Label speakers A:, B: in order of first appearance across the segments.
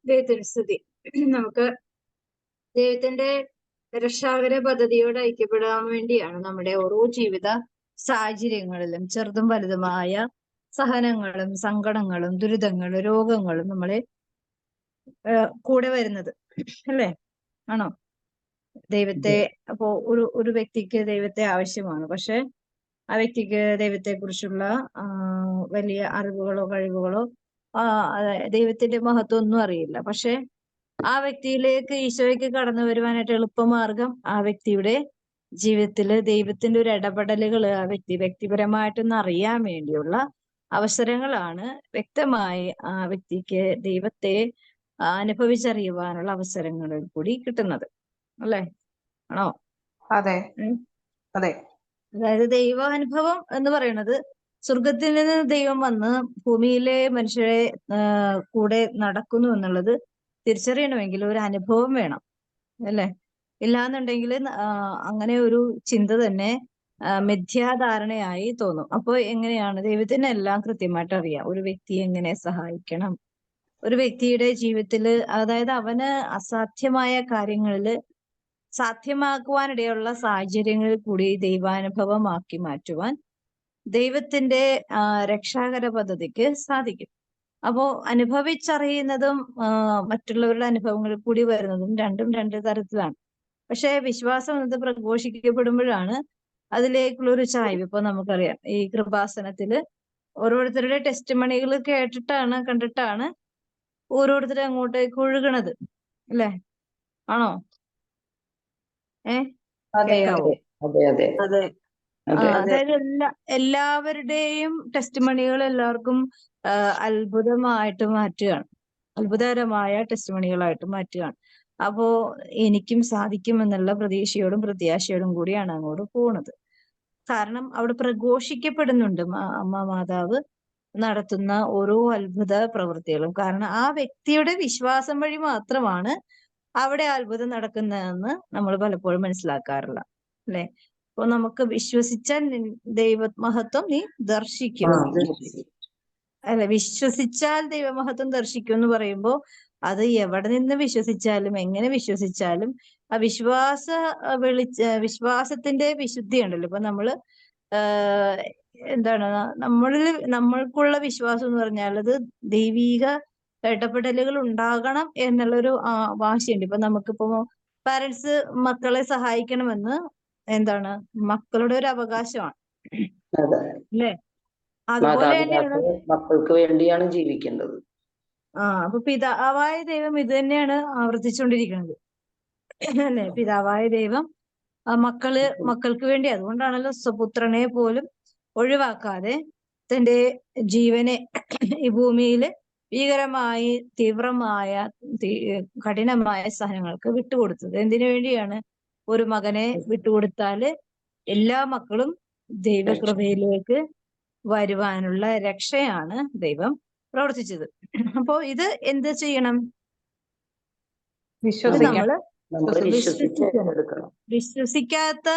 A: ദൈവത്തിന് സ്തുതി. നമുക്ക് ദൈവത്തിന്റെ രക്ഷാകര പദ്ധതിയോട് ഐക്യപ്പെടാൻ വേണ്ടിയാണ് നമ്മുടെ ഓരോ ജീവിത സാഹചര്യങ്ങളിലും ചെറുതും വലുതുമായ സഹനങ്ങളും സങ്കടങ്ങളും ദുരിതങ്ങളും രോഗങ്ങളും നമ്മളെ കൂടെ വരുന്നത്, അല്ലേ? ആണോ? ദൈവത്തെ അപ്പോ ഒരു വ്യക്തിക്ക് ദൈവത്തെ ആവശ്യമാണ്. പക്ഷെ ആ വ്യക്തിക്ക് ദൈവത്തെ കുറിച്ചുള്ള വലിയ അറിവുകളോ കഴിവുകളോ ദൈവത്തിന്റെ മഹത്വം ഒന്നും അറിയില്ല. പക്ഷെ ആ വ്യക്തിയിലേക്ക് ഈശോയ്ക്ക് കടന്നു വരുവാനായിട്ട് എളുപ്പമാർഗം ആ വ്യക്തിയുടെ ജീവിതത്തില് ദൈവത്തിന്റെ ഒരു ഇടപെടലുകൾ ആ വ്യക്തിപരമായിട്ടൊന്ന് അറിയാൻ വേണ്ടിയുള്ള അവസരങ്ങളാണ് വ്യക്തമായി ആ വ്യക്തിക്ക് ദൈവത്തെ അനുഭവിച്ചറിയുവാനുള്ള അവസരങ്ങളിൽ കൂടി കിട്ടുന്നത്, അല്ലേ? ആണോ?
B: അതെ അതെ.
A: അതായത് ദൈവാനുഭവം എന്ന് പറയുന്നത് സ്വർഗത്തിൽ നിന്ന് ദൈവം വന്ന് ഭൂമിയിലെ മനുഷ്യരെ കൂടെ നടക്കുന്നു എന്നുള്ളത് തിരിച്ചറിയണമെങ്കിൽ ഒരു അനുഭവം വേണം, അല്ലേ? ഇല്ലാന്നുണ്ടെങ്കിൽ അങ്ങനെ ഒരു ചിന്ത തന്നെ മിഥ്യാധാരണയായി തോന്നും. അപ്പോൾ എങ്ങനെയാണ് ദൈവത്തിന് എല്ലാം കൃത്യമായിട്ട് അറിയാം. ഒരു വ്യക്തിയെ എങ്ങനെ സഹായിക്കണം, ഒരു വ്യക്തിയുടെ ജീവിതത്തില്, അതായത് അവന് അസാധ്യമായ കാര്യങ്ങളില് സാധ്യമാക്കുവാനിടയുള്ള സാഹചര്യങ്ങളിൽ കൂടി ദൈവാനുഭവമാക്കി മാറ്റുവാൻ ദൈവത്തിന്റെ രക്ഷാകര പദ്ധതിക്ക് സാധിക്കും. അപ്പോ അനുഭവിച്ചറിയുന്നതും മറ്റുള്ളവരുടെ അനുഭവങ്ങളിൽ കൂടി വരുന്നതും രണ്ടും രണ്ട് തരത്തിലാണ്. പക്ഷെ വിശ്വാസം എന്നത് പ്രഘോഷിക്കപ്പെടുമ്പോഴാണ് അതിലേക്കുള്ള ഒരു ചായ്വ്. ഇപ്പൊ നമുക്കറിയാം, ഈ കൃപാസനത്തില് ഓരോരുത്തരുടെ ടെസ്റ്റ് മണികൾ കണ്ടിട്ടാണ് ഓരോരുത്തരും അങ്ങോട്ടേക്ക് ഒഴുകണത്, അല്ലേ? ആണോ? കേൾക്കാവോ?
B: അതെ.
A: അതായത് എല്ലാവരുടെയും ടെസ്റ്റ് മണികൾ എല്ലാവർക്കും അത്ഭുതമായിട്ട് മാറ്റുകയാണ്, അത്ഭുതകരമായ ടെസ്റ്റ് മണികളായിട്ട് മാറ്റുകയാണ്. അപ്പോ എനിക്കും സാധിക്കും എന്നുള്ള പ്രതീക്ഷയോടും പ്രത്യാശയോടും കൂടിയാണ് അങ്ങോട്ട് പോകുന്നത്. കാരണം അവിടെ പ്രഘോഷിക്കപ്പെടുന്നുണ്ട് അമ്മ മാതാവ് നടത്തുന്ന ഓരോ അത്ഭുത പ്രവൃത്തികളും. കാരണം ആ വ്യക്തിയുടെ വിശ്വാസം വഴി മാത്രമാണ് അവിടെ അത്ഭുതം നടക്കുന്നതെന്ന് നമ്മൾ പലപ്പോഴും മനസ്സിലാക്കാറില്ല, അല്ലെ? അപ്പൊ നമുക്ക് വിശ്വസിച്ചാൽ ദൈവമഹത്വം നീ ദർശിക്കും, അല്ലെ? വിശ്വസിച്ചാൽ ദൈവമഹത്വം ദർശിക്കും എന്ന് പറയുമ്പോൾ അത് എവിടെ നിന്ന് വിശ്വസിച്ചാലും എങ്ങനെ വിശ്വസിച്ചാലും ആ വിശ്വാസത്തിന്റെ വിശുദ്ധി ഉണ്ടല്ലോ. ഇപ്പൊ നമ്മള് എന്താണ് നമ്മൾക്കുള്ള വിശ്വാസം എന്ന് പറഞ്ഞാൽ അത് ദൈവീക ഇടപെടലുകൾ ഉണ്ടാകണം എന്നുള്ളൊരു വാശിയുണ്ട്. ഇപ്പൊ നമുക്കിപ്പോ പാരന്റ്സ് മക്കളെ സഹായിക്കണമെന്ന് എന്താണ് മക്കളുടെ ഒരു അവകാശമാണ്, അല്ലേ? അതുപോലെ തന്നെയാണ്
B: മക്കൾക്ക് വേണ്ടിയാണ് ജീവിക്കേണ്ടത്.
A: അപ്പൊ പിതാവായ ദൈവം ഇത് തന്നെയാണ് ആവർത്തിച്ചുകൊണ്ടിരിക്കുന്നത്, അല്ലെ? പിതാവായ ദൈവം മക്കൾക്ക് വേണ്ടി, അതുകൊണ്ടാണല്ലോ സ്വപുത്രനെ പോലും ഒഴിവാക്കാതെ തന്റെ ജീവനെ ഈ ഭൂമിയിൽ ഭീകരമായി തീവ്രമായ കഠിനമായ സഹനങ്ങൾക്ക് വിട്ടുകൊടുത്തത്. എന്തിനു വേണ്ടിയാണ്? ഒരു മകനെ വിട്ടുകൊടുത്താല് എല്ലാ മക്കളും ദൈവകൃപയിലേക്ക് വരുവാനുള്ള രക്ഷയാണ് ദൈവം പ്രവർത്തിച്ചത്. അപ്പോ ഇത് എന്ത് ചെയ്യണം? നമ്മള് വിശ്വസിക്കാത്ത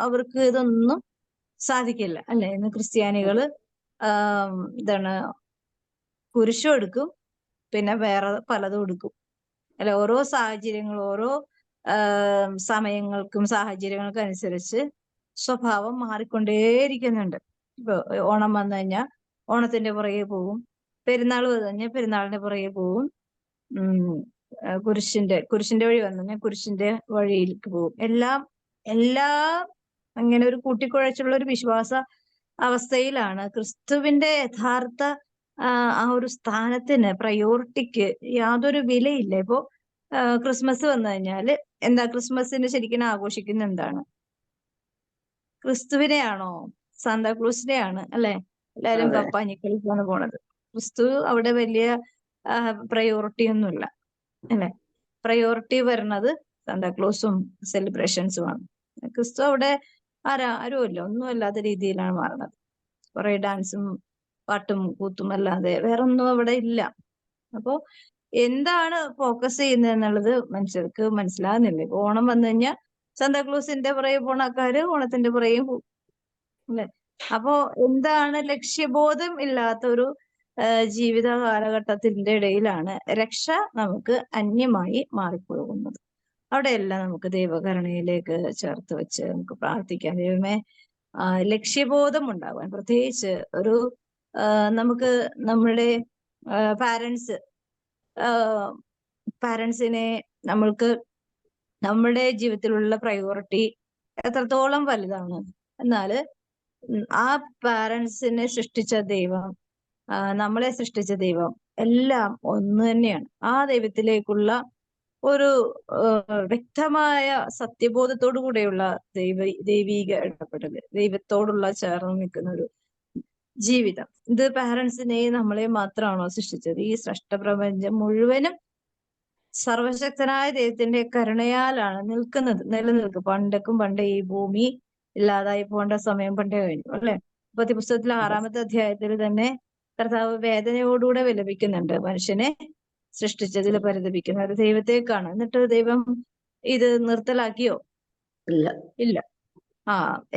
A: അവർക്ക് ഇതൊന്നും സാധിക്കില്ല, അല്ലെ? ഇന്ന് ക്രിസ്ത്യാനികള് എന്താണ് കുരിശും എടുക്കും, പിന്നെ വേറെ പലതും എടുക്കും, അല്ലെ? ഓരോ സാഹചര്യങ്ങളും ഓരോ സമയങ്ങൾക്കും സാഹചര്യങ്ങൾക്കും അനുസരിച്ച് സ്വഭാവം മാറിക്കൊണ്ടേയിരിക്കുന്നുണ്ട്. ഇപ്പൊ ഓണം വന്നു കഴിഞ്ഞാൽ ഓണത്തിന്റെ പുറകെ പോവും, പെരുന്നാൾ വന്നു കഴിഞ്ഞാൽ പെരുന്നാളിന്റെ പുറകെ പോവും, കുരിശിന്റെ വഴി വന്നു കഴിഞ്ഞാൽ കുരിശിന്റെ വഴിയിലേക്ക് പോകും. എല്ലാം അങ്ങനെ ഒരു കൂട്ടിക്കുഴച്ചുള്ള ഒരു വിശ്വാസ അവസ്ഥയിലാണ്. ക്രിസ്തുവിന്റെ യഥാർത്ഥ ആ ഒരു സ്ഥാനത്തിന്, പ്രയോറിറ്റിക്ക് യാതൊരു വിലയില്ല. ഇപ്പോ ക്രിസ്മസ് വന്നു കഴിഞ്ഞാല് എന്താ ക്രിസ്മസിന് ശരിക്കും ആഘോഷിക്കുന്ന എന്താണ്? ക്രിസ്തുവിനെയാണോ? സാന്താക്ലൂസിനെയാണ്, അല്ലെ? എല്ലാരും പപ്പാനിക്കലിക്കാണ് പോണത്. ക്രിസ്തു അവിടെ വലിയ പ്രയോറിറ്റി ഒന്നുമില്ല, അല്ലെ? പ്രയോറിറ്റി വരുന്നത് സാന്താക്ലോസും സെലിബ്രേഷൻസുമാണ്. ക്രിസ്തു അവിടെ ആരുമില്ല, ഒന്നുമല്ലാത്ത രീതിയിലാണ് മാറുന്നത്. കുറെ ഡാൻസും പാട്ടും കൂത്തും അല്ലാതെ വേറെ ഒന്നും അവിടെ ഇല്ല. അപ്പോ എന്താണ് ഫോക്കസ് ചെയ്യുന്നത് എന്നുള്ളത് മനുഷ്യർക്ക് മനസ്സിലാകുന്നില്ല. ഇപ്പൊ ഓണം വന്നു കഴിഞ്ഞാൽ സാന്താക്ലൂസിന്റെ പുറകെ പോണ ആൾക്കാര് ഓണത്തിന്റെ പുറകെ പോകും, അല്ലെ? അപ്പോ എന്താണ് ലക്ഷ്യബോധം ഇല്ലാത്ത ഒരു ജീവിത കാലഘട്ടത്തിന്റെ ഇടയിലാണ് രക്ഷ നമുക്ക് അന്യമായി മാറിപ്പോകുന്നത്. അവിടെയെല്ലാം നമുക്ക് ദൈവകരുണയിലേക്ക് ചേർത്ത് വെച്ച് നമുക്ക് പ്രാർത്ഥിക്കാം. ദൈവമേ, ലക്ഷ്യബോധം ഉണ്ടാകുവാൻ, പ്രത്യേകിച്ച് ഒരു നമുക്ക് നമ്മുടെ പാരൻസിനെ നമ്മൾക്ക് നമ്മുടെ ജീവിതത്തിലുള്ള പ്രയോറിറ്റി എത്രത്തോളം വലുതാണ്. എന്നാല് ആ പാരൻസിനെ സൃഷ്ടിച്ച ദൈവം, നമ്മളെ സൃഷ്ടിച്ച ദൈവം എല്ലാം ഒന്ന് തന്നെയാണ്. ആ ദൈവത്തിലേക്കുള്ള ഒരു വ്യക്തമായ സത്യബോധത്തോടു കൂടെയുള്ള ദൈവീക ഇടപെടൽ, ദൈവത്തോടുള്ള ചേർന്ന് നിൽക്കുന്ന ഒരു ജീവിതം. ഇത് പാരൻസിനെ നമ്മളെ മാത്രമാണോ സൃഷ്ടിച്ചത്? ഈ സൃഷ്ടപ്രപഞ്ചം മുഴുവനും സർവശക്തനായ ദൈവത്തിന്റെ കരുണയാലാണ് നിലനിൽക്കുക. പണ്ടേ ഈ ഭൂമി ഇല്ലാതായി പോകേണ്ട സമയം പണ്ടേ കഴിഞ്ഞു, അല്ലെ? പുസ്തകത്തിലെ 6-ാമത്തെ അധ്യായത്തിൽ തന്നെ കർത്താവ് വേദനയോടുകൂടെ വിലപിക്കുന്നുണ്ട്. മനുഷ്യനെ സൃഷ്ടിച്ചതിൽ പരിതപിക്കുന്ന ഒരു ദൈവത്തേക്കാണ്. എന്നിട്ട് ദൈവം ഇത് നിർത്തലാക്കിയോ? ഇല്ല.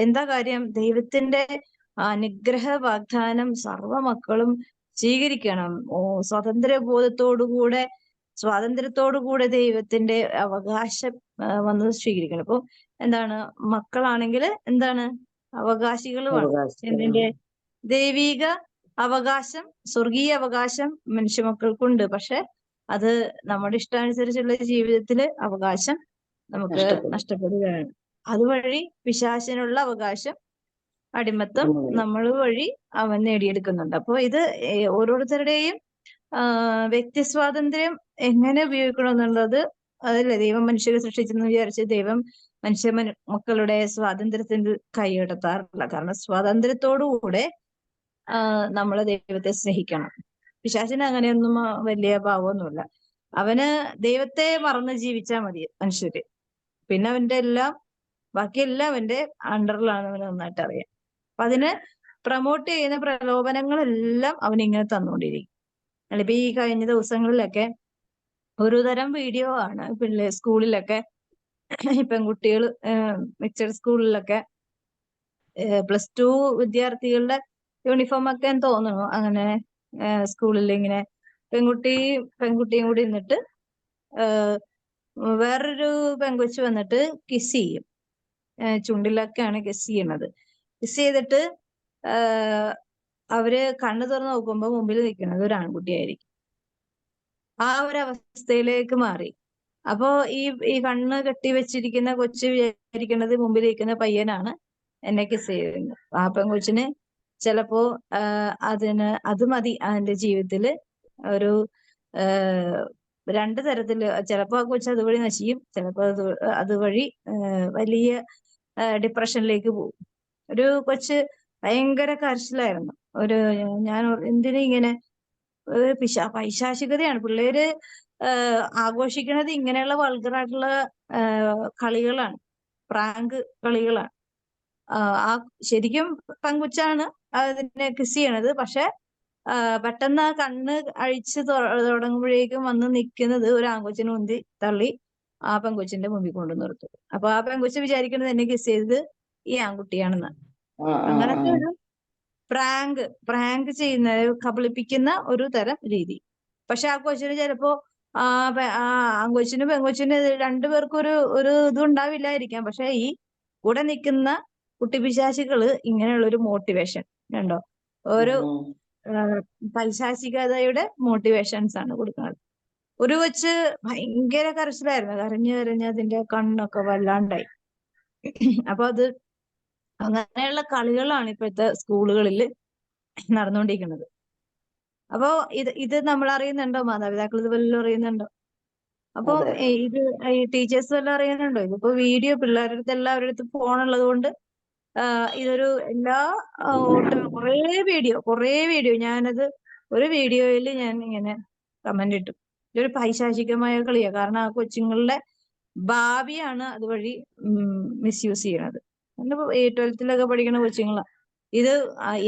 A: എന്താ കാര്യം? ദൈവത്തിന്റെ അനുഗ്രഹ വാഗ്ദാനം സർവ മക്കളും സ്വീകരിക്കണം. സ്വാതന്ത്ര്യത്തോടുകൂടെ ദൈവത്തിന്റെ അവകാശം വന്നത് സ്വീകരിക്കണം. അപ്പൊ എന്താണ്? മക്കളാണെങ്കിൽ എന്താണ്? അവകാശികളുമാണ്. എന്തിന്റെ? ദൈവിക അവകാശം, സ്വർഗീയ അവകാശം മനുഷ്യമക്കൾക്കുണ്ട്. പക്ഷെ അത് നമ്മുടെ ഇഷ്ടാനുസരിച്ചുള്ള ജീവിതത്തില് അവകാശം നമുക്ക് നഷ്ടപ്പെടുകയാണ്. അതുവഴി പിശാചിനുള്ള അവകാശം, അടിമത്തം നമ്മൾ വഴി അവൻ നേടിയെടുക്കുന്നുണ്ട്. അപ്പൊ ഇത് ഓരോരുത്തരുടെയും വ്യക്തി സ്വാതന്ത്ര്യം എങ്ങനെ ഉപയോഗിക്കണമെന്നുള്ളത്, അതല്ലേ ദൈവം മനുഷ്യരെ സൃഷ്ടിച്ചെന്ന് വിചാരിച്ച് ദൈവം മക്കളുടെ സ്വാതന്ത്ര്യത്തിൽ കൈയെടുത്താറില്ല. കാരണം സ്വാതന്ത്ര്യത്തോടുകൂടെ നമ്മള് ദൈവത്തെ സ്നേഹിക്കണം. പിശാചിന് അങ്ങനെയൊന്നും വലിയ ഭാവമൊന്നുമില്ല. അവന് ദൈവത്തെ മറന്ന് ജീവിച്ചാൽ മതി മനുഷ്യര്. പിന്നെ അവന്റെ ബാക്കിയെല്ലാം അവന്റെ അണ്ടറിലാണ്. അവന് നന്നായിട്ട് അറിയാം. അപ്പൊ അതിന് പ്രൊമോട്ട് ചെയ്യുന്ന പ്രലോഭനങ്ങളെല്ലാം അവനിങ്ങനെ തന്നുകൊണ്ടിരിക്കും. അല്ലിപ്പോ ഈ കഴിഞ്ഞ ദിവസങ്ങളിലൊക്കെ ഒരു തരം വീഡിയോ ആണ് സ്കൂളിലൊക്കെ, പെൺകുട്ടികൾ മിക്സഡ് സ്കൂളിലൊക്കെ +2 വിദ്യാർത്ഥികളുടെ യൂണിഫോം ഒക്കെ തോന്നുന്നു. അങ്ങനെ സ്കൂളിൽ ഇങ്ങനെ പെൺകുട്ടിയും കൂടി നിന്നിട്ട് വേറൊരു പെൺകൊച്ചു വന്നിട്ട് കിസ് ചെയ്യും. ചുണ്ടിലൊക്കെയാണ് കിസ് ചെയ്യണത്. കിസ് ചെയ്തിട്ട് അവര് കണ്ണു തുറന്ന് നോക്കുമ്പോ മുമ്പിൽ നിൽക്കുന്നത് ഒരു ആൺകുട്ടിയായിരിക്കും. ആ ഒരു അവസ്ഥയിലേക്ക് മാറി. അപ്പോ ഈ കണ്ണ് കെട്ടി വെച്ചിരിക്കുന്ന കൊച്ചു വിചാരിക്കുന്നത് മുമ്പിലിരിക്കുന്ന പയ്യനാണ് എന്നെ കിസ് ചെയ്യുന്നത്. ആ പെൺകൊച്ചിന് ചിലപ്പോ അത് മതി അതിന്റെ ജീവിതത്തില് ഒരു 2 തരത്തില്. ചിലപ്പോ ആ കൊച്ചു അതുവഴി നശിക്കും, ചിലപ്പോ അതുവഴി വലിയ ഡിപ്രഷനിലേക്ക് പോകും. ഒരു കൊച്ച് ഭയങ്കര കരച്ചിലായിരുന്നു. ഞാൻ എന്തിനാ ഇങ്ങനെ പൈശാചികതയാണ്. പിള്ളേര് ആഘോഷിക്കുന്നത് ഇങ്ങനെയുള്ള വൾഗറായിട്ടുള്ള കളികളാണ്, പ്രാങ്ക് കളികളാണ്. ശരിക്കും പെൺകൊച്ചാണ് അതിനെ കിസ് ചെയ്യണത്. പക്ഷെ പെട്ടെന്ന് ആ കണ്ണ് അഴിച്ച് തുടങ്ങുമ്പോഴേക്കും വന്ന് നിൽക്കുന്നത് ഒരു ആൺകൊച്ചിനെ ഉന്തി തള്ളി ആ പെൺകൊച്ചിന്റെ മുമ്പിൽ കൊണ്ടു നിർത്തും. അപ്പൊ ആ പെൺകൊച്ച് വിചാരിക്കുന്നത് എന്നെ കിസ് ചെയ്തത് ഈ ആൺകുട്ടിയാണെന്ന്. അങ്ങനത്തെ ഒരു പ്രാങ്ക് ചെയ്യുന്ന, കബളിപ്പിക്കുന്ന ഒരു തരം രീതി. പക്ഷെ ആ കൊച്ചിന് ചിലപ്പോ ആൺകൊച്ചിനും പെൺകൊച്ചിനും രണ്ടുപേർക്കും ഒരു ഇതും ഉണ്ടാവില്ലായിരിക്കാം. പക്ഷെ ഈ കൂടെ നിൽക്കുന്ന കുട്ടിപിശാചികള് ഇങ്ങനെയുള്ളൊരു മോട്ടിവേഷൻ കണ്ടോ, ഒരു പൈശാചികതയുടെ മോട്ടിവേഷൻസ് ആണ് കൊടുക്കുന്നത്. ഒരു കൊച്ച് ഭയങ്കര കരച്ചിലായിരുന്നു, കരഞ്ഞ് അതിന്റെ കണ്ണൊക്കെ വല്ലാണ്ടായി. അപ്പൊ അങ്ങനെയുള്ള കളികളാണ് ഇപ്പോഴത്തെ സ്കൂളുകളിൽ നടന്നുകൊണ്ടിരിക്കുന്നത്. അപ്പോ ഇത് നമ്മൾ അറിയുന്നുണ്ടോ? മാതാപിതാക്കൾ ഇത് വല്ലതും അറിയുന്നുണ്ടോ? അപ്പൊ ഇത് ഈ ടീച്ചേഴ്സ് വല്ലതും അറിയുന്നുണ്ടോ? ഇതിപ്പോ വീഡിയോ പിള്ളേരുടെ അടുത്ത് എല്ലാവരുടെ അടുത്ത് ഫോണുള്ളത് കൊണ്ട് ഇതൊരു കുറേ വീഡിയോ ഞാനത് ഒരു വീഡിയോയിൽ ഞാൻ ഇങ്ങനെ കമന്റ് ഇട്ടു. ഇതൊരു പൈശാചികമായ കളിയാ. കാരണം ആ കൊച്ചുങ്ങളുടെ ഭാവിയാണ് അതുവഴി മിസ്യൂസ് ചെയ്യണത്. 12th പഠിക്കുന്ന കൊച്ചുങ്ങളാ. ഇത്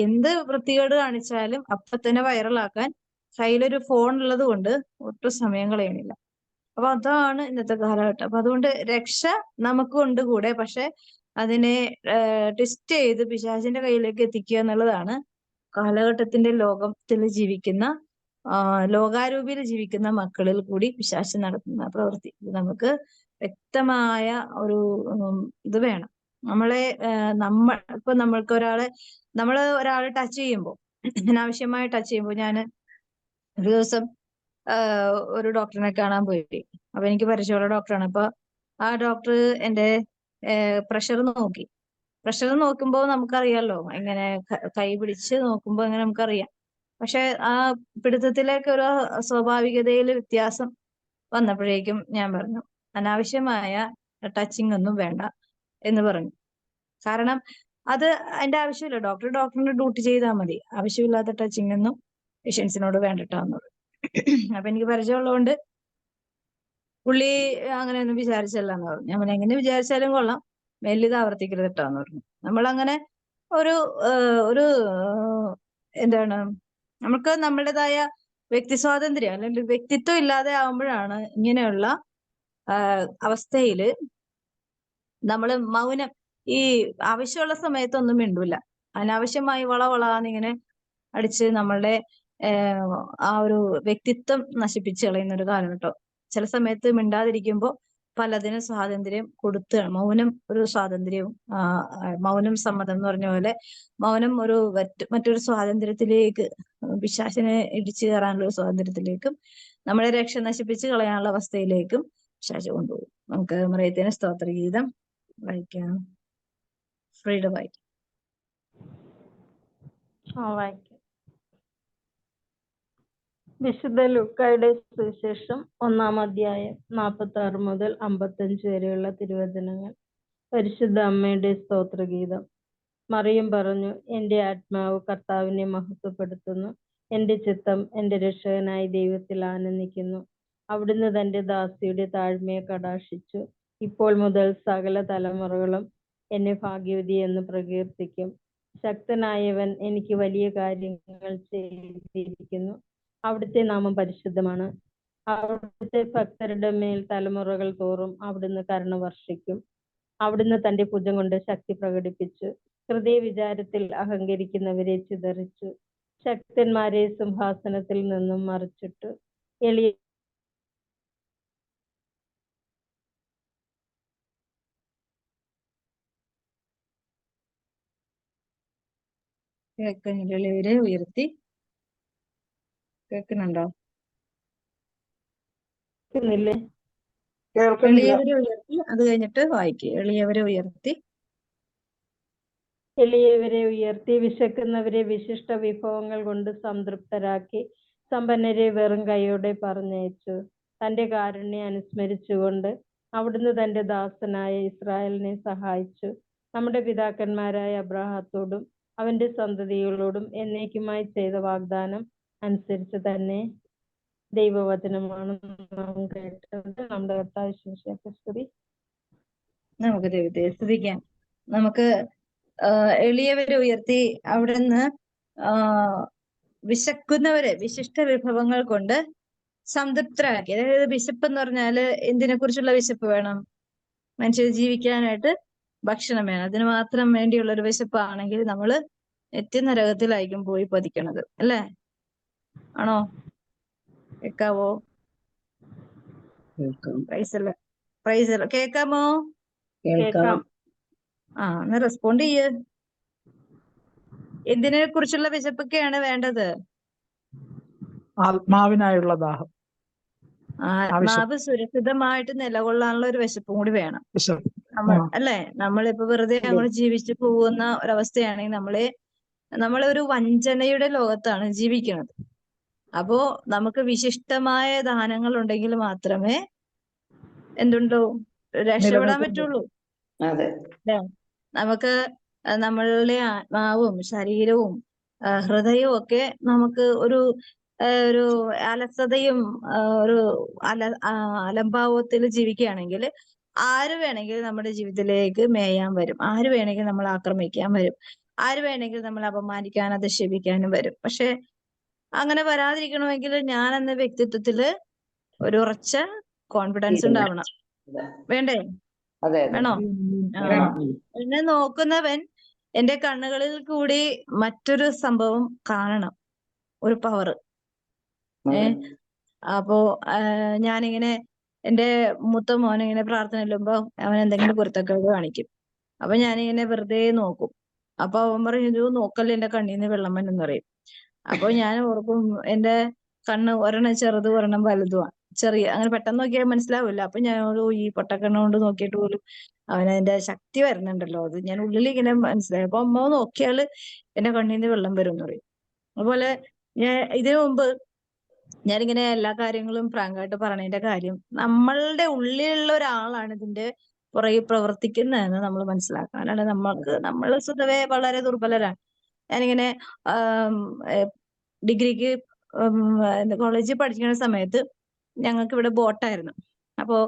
A: എന്ത് വൃത്തികേട് കാണിച്ചാലും അപ്പൊ തന്നെ വൈറലാക്കാൻ കയ്യിലൊരു ഫോൺ ഉള്ളത് കൊണ്ട് ഒട്ടും സമയം കളയണില്ല. അപ്പൊ അതാണ് ഇന്നത്തെ കാലഘട്ടം. അപ്പൊ അതുകൊണ്ട് രക്ഷ നമുക്കുണ്ട് കൂടെ. പക്ഷെ അതിനെ ട്വിസ്റ്റ് ചെയ്ത് പിശാചിന്റെ കയ്യിലേക്ക് എത്തിക്കുക എന്നുള്ളതാണ് കാലഘട്ടത്തിന്റെ ലോകത്തിൽ ജീവിക്കുന്ന ലോകാരൂപിയിൽ ജീവിക്കുന്ന മക്കളിൽ കൂടി പിശാച് നടത്തുന്ന പ്രവൃത്തി. ഇത് നമുക്ക് വ്യക്തമായ ഒരു ഇത് വേണം. ഇപ്പൊ ഒരാളെ ടച്ച് ചെയ്യുമ്പോൾ, അനാവശ്യമായി ടച്ച് ചെയ്യുമ്പോൾ, ഞാൻ ഒരു ദിവസം ഒരു ഡോക്ടറിനെ കാണാൻ പോയി. അപ്പൊ എനിക്ക് പരിചയമുള്ള ഡോക്ടറാണ്. അപ്പൊ ആ ഡോക്ടർ എന്റെ പ്രഷർ നോക്കി. പ്രഷർ നോക്കുമ്പോൾ നമുക്കറിയാലോ, എങ്ങനെ കൈ പിടിച്ച് നോക്കുമ്പോൾ എങ്ങനെ നമുക്കറിയാം. പക്ഷെ ആ പിടുത്തത്തിലേക്ക് ഒരു സ്വാഭാവികതയിൽ വ്യത്യാസം വന്നപ്പോഴേക്കും ഞാൻ പറഞ്ഞു, അനാവശ്യമായ ടച്ചിങ് ഒന്നും വേണ്ട എന്ന് പറഞ്ഞു. കാരണം അത് അതിന്റെ ആവശ്യമില്ല. ഡോക്ടറിന്റെ ഡ്യൂട്ടി ചെയ്താൽ മതി. ആവശ്യമില്ലാത്ത ടച്ചിങ് ഒന്നും പേഷ്യൻസിനോട് വേണ്ടിട്ടാന്നുള്ളത്. അപ്പൊ എനിക്ക് പരിചയമുള്ളതുകൊണ്ട് പുള്ളി അങ്ങനെയൊന്നും വിചാരിച്ചല്ല എന്ന് പറഞ്ഞു. ഞാൻ എങ്ങനെ വിചാരിച്ചാലും കൊള്ളാം, മേലിത് ആവർത്തിക്കരുത് കേട്ടാന്ന് പറഞ്ഞു. നമ്മളങ്ങനെ ഒരു എന്താണ്, നമുക്ക് നമ്മുടേതായ വ്യക്തി സ്വാതന്ത്ര്യം അല്ലെങ്കിൽ വ്യക്തിത്വം ഇല്ലാതെ ആവുമ്പോഴാണ് ഇങ്ങനെയുള്ള അവസ്ഥയില് നമ്മള് മൗനം. ഈ ആവശ്യമുള്ള സമയത്തൊന്നും മിണ്ടൂല, അനാവശ്യമായി വളവളാന്നിങ്ങനെ അടിച്ച് നമ്മളുടെ ആ ഒരു വ്യക്തിത്വം നശിപ്പിച്ച് കളയുന്ന ഒരു കാലഘട്ടം. ചില സമയത്ത് മിണ്ടാതിരിക്കുമ്പോൾ പലതിനും സ്വാതന്ത്ര്യം കൊടുക്കുകയാണ്. മൗനം ഒരു സ്വാതന്ത്ര്യവും, മൗനം സമ്മതം എന്ന് പറഞ്ഞ പോലെ മൗനം മറ്റൊരു സ്വാതന്ത്ര്യത്തിലേക്ക്, പിശാചിനെ ഇടിച്ചു കയറാനുള്ള ഒരു സ്വാതന്ത്ര്യത്തിലേക്കും നമ്മളെ രക്ഷ നശിപ്പിച്ച് കളയാനുള്ള അവസ്ഥയിലേക്കും പിശാച് കൊണ്ടുപോകും. നമുക്ക് മറിയത്തിന് സ്തോത്രഗീതം വായിക്കാം. ഫ്രീഡ വായിക്കാം.
C: വായിക്കാം. വിശുദ്ധ ലൂക്കായുടെ സുവിശേഷം 1-ാം അധ്യായം 46 മുതൽ 55 വരെയുള്ള തിരുവചനങ്ങൾ. പരിശുദ്ധ അമ്മയുടെ സ്തോത്രഗീതം. മറിയം പറഞ്ഞു, എന്റെ ആത്മാവ് കർത്താവിനെ മഹത്വപ്പെടുത്തുന്നു, എന്റെ ചിത്തം എന്റെ രക്ഷകനായ ദൈവത്തിൽ ആനന്ദിക്കുന്നു. അവിടുന്ന് തന്റെ ദാസിയുടെ താഴ്മയെ കടാക്ഷിച്ചു. ഇപ്പോൾ മുതൽ സകല തലമുറകളും എന്നെ ഭാഗ്യവതി എന്ന് പ്രകീർത്തിക്കും. ശക്തനായവൻ എനിക്ക് വലിയ കാര്യങ്ങൾ ചെയ്തിരിക്കുന്നു. അവിടുത്തെ നാമം പരിശുദ്ധമാണ്. അവിടുത്തെ ഭക്തരുടെ മേൽ തലമുറകൾ തോറും അവിടുന്ന് കരുണ വർഷിക്കും. അവിടുന്ന് തന്റെ ഭുജം കൊണ്ട് ശക്തി പ്രകടിപ്പിച്ചു. ഹൃദയ വിചാരത്തിൽ അഹങ്കരിക്കുന്നവരെ ചിതറിച്ചു. ശക്തന്മാരെ സിംഹാസനത്തിൽ നിന്നും മറിച്ചിട്ടു. എളിയ
A: എളിയവരെ ഉയർത്തി. കേൾക്കുന്നുണ്ടോ? എളിയവരെ ഉയർത്തി. അത് കഴിഞ്ഞിട്ട് വായിക്കുക. എളിയവരെ ഉയർത്തി.
C: എളിയവരെ ഉയർത്തി, വിശക്കുന്നവരെ വിശിഷ്ട വിഭവങ്ങൾ കൊണ്ട് സംതൃപ്തരാക്കി, സമ്പന്നരെ വെറും കൈയോടെ പറഞ്ഞയച്ചു. തന്റെ കാരുണ്യം അനുസ്മരിച്ചുകൊണ്ട് അവിടുന്ന് തന്റെ ദാസനായ ഇസ്രായേലിനെ സഹായിച്ചു. നമ്മുടെ പിതാക്കന്മാരായ അബ്രാഹത്തോടും അവന്റെ സന്തതികളോടും എന്നേക്കുമായി ചെയ്ത വാഗ്ദാനം അനുസരിച്ച് തന്നെ. ദൈവവചനമാണ് നാം കേട്ടത്. നമ്മുടെ കർത്താവ് യേശുവിനെ സ്തുതി.
A: നമുക്ക് ദൈവത്തെ സ്തുതിക്കാം. നമുക്ക് എളിയവരെ ഉയർത്തി അവിടുന്ന് വിശക്കുന്നവരെ വിശിഷ്ട വിഭവങ്ങൾ കൊണ്ട് സംതൃപ്തരാക്കി. അതായത് വിശപ്പ് എന്ന് പറഞ്ഞാല് എന്തിനെ കുറിച്ചുള്ള വിശപ്പ് വേണം? മനുഷ്യർ ജീവിക്കാനായിട്ട് ഭക്ഷണം വേണം. അതിന് മാത്രം വേണ്ടിയുള്ള ഒരു വിശപ്പാണെങ്കിൽ നമ്മള് നിത്യനരകത്തിലായിരിക്കും പോയി പതിക്കണത്, അല്ലേ? ആണോ? കേക്കാവോ? പ്രൈസ് കേക്കാമോ?
C: കേൾക്കാം.
A: ഒന്ന് റെസ്പോണ്ട് ചെയ്യ്. എന്തിനെ കുറിച്ചുള്ള വിശപ്പൊക്കെയാണ് വേണ്ടത്?
D: ആത്മാവിനായുള്ള ദാഹം.
A: ആത്മാവ് സുരക്ഷിതമായിട്ട് നിലകൊള്ളാനുള്ള ഒരു വിശപ്പും കൂടി വേണം. അല്ലേ? നമ്മളിപ്പോ വെറുതെ അങ്ങോട്ട് ജീവിച്ചു പോകുന്ന ഒരവസ്ഥയാണെങ്കിൽ നമ്മളൊരു വഞ്ചനയുടെ ലോകത്താണ് ജീവിക്കുന്നത്. അപ്പോ നമുക്ക് വിശിഷ്ടമായ ദാനങ്ങൾ ഉണ്ടെങ്കിൽ മാത്രമേ എന്തുണ്ടോ രക്ഷപ്പെടാൻ പറ്റുള്ളൂ. നമുക്ക് നമ്മളുടെ ആത്മാവും ശരീരവും ഹൃദയവും ഒക്കെ നമുക്ക് ഒരു അലസതയും ഒരു അലംഭാവത്തിൽ ജീവിക്കുകയാണെങ്കിൽ ആര് വേണമെങ്കിലും നമ്മുടെ ജീവിതത്തിലേക്ക് മേയാൻ വരും. ആര് വേണമെങ്കിലും നമ്മൾ ആക്രമിക്കാൻ വരും. ആര് വേണമെങ്കിലും നമ്മൾ അപമാനിക്കാൻ, അധിക്ഷേപിക്കാനും വരും. പക്ഷെ അങ്ങനെ വരാതിരിക്കണമെങ്കിൽ ഞാൻ എന്ന വ്യക്തിത്വത്തില് ഒരു ഉറച്ച കോൺഫിഡൻസ് ഉണ്ടാവണം. വേണ്ടേ? വേണോ? എന്നെ നോക്കുന്നവൻ എന്റെ കണ്ണുകളിൽ കൂടി മറ്റൊരു സംഭവം കാണണം, ഒരു പവർ.
B: അതെ.
A: അപ്പോ ഞാനിങ്ങനെ എന്റെ മൂത്ത മോനിങ്ങനെ പ്രാർത്ഥന ചെല്ലുമ്പോ അവൻ എന്തെങ്കിലും കുരുത്തക്കേട് കാണിക്കും. അപ്പൊ ഞാനിങ്ങനെ വെറുതെ നോക്കും. അപ്പൊ അവൻ പറയും, "ഇത് നോക്കല്ലേ, എന്റെ കണ്ണീന്ന് വെള്ളം വന്നെന്ന്" പറയും. അപ്പൊ ഞാൻ ഓർക്കും, എന്റെ കണ്ണ് ഒരെണ്ണം ചെറുത് ഒരെണ്ണം വലുതുമാണ്. ചെറിയ അങ്ങനെ പെട്ടെന്ന് നോക്കിയാൽ മനസ്സിലാവില്ല. അപ്പൊ ഞാൻ ഈ പൊട്ടക്കണ്ണ് കൊണ്ട് നോക്കിയിട്ട് പോലും അവനതിന്റെ ശക്തി വരുന്നുണ്ടല്ലോ, അത് ഞാൻ ഉള്ളിൽ ഇങ്ങനെ മനസ്സിലായി. അപ്പൊ അമ്മ നോക്കിയാല് എന്റെ കണ്ണീന്ന് വെള്ളം വരും എന്ന് പറയും. അതുപോലെ ഞാൻ ഇതിനു മുമ്പ് ഞാനിങ്ങനെ എല്ലാ കാര്യങ്ങളും ഫ്രാങ്കായിട്ട് പറയണതിന്റെ കാര്യം, നമ്മളുടെ ഉള്ളിലുള്ള ഒരാളാണ് ഇതിന്റെ പുറകെ പ്രവർത്തിക്കുന്നതെന്ന് നമ്മൾ മനസ്സിലാക്കണം. അല്ലാണ്ട് നമ്മൾ സ്വതവേ വളരെ ദുർബലരാണ്. ഞാനിങ്ങനെ ഡിഗ്രിക്ക് കോളേജിൽ പഠിക്കുന്ന സമയത്ത് ഞങ്ങൾക്ക് ഇവിടെ ബോട്ടായിരുന്നു. അപ്പോ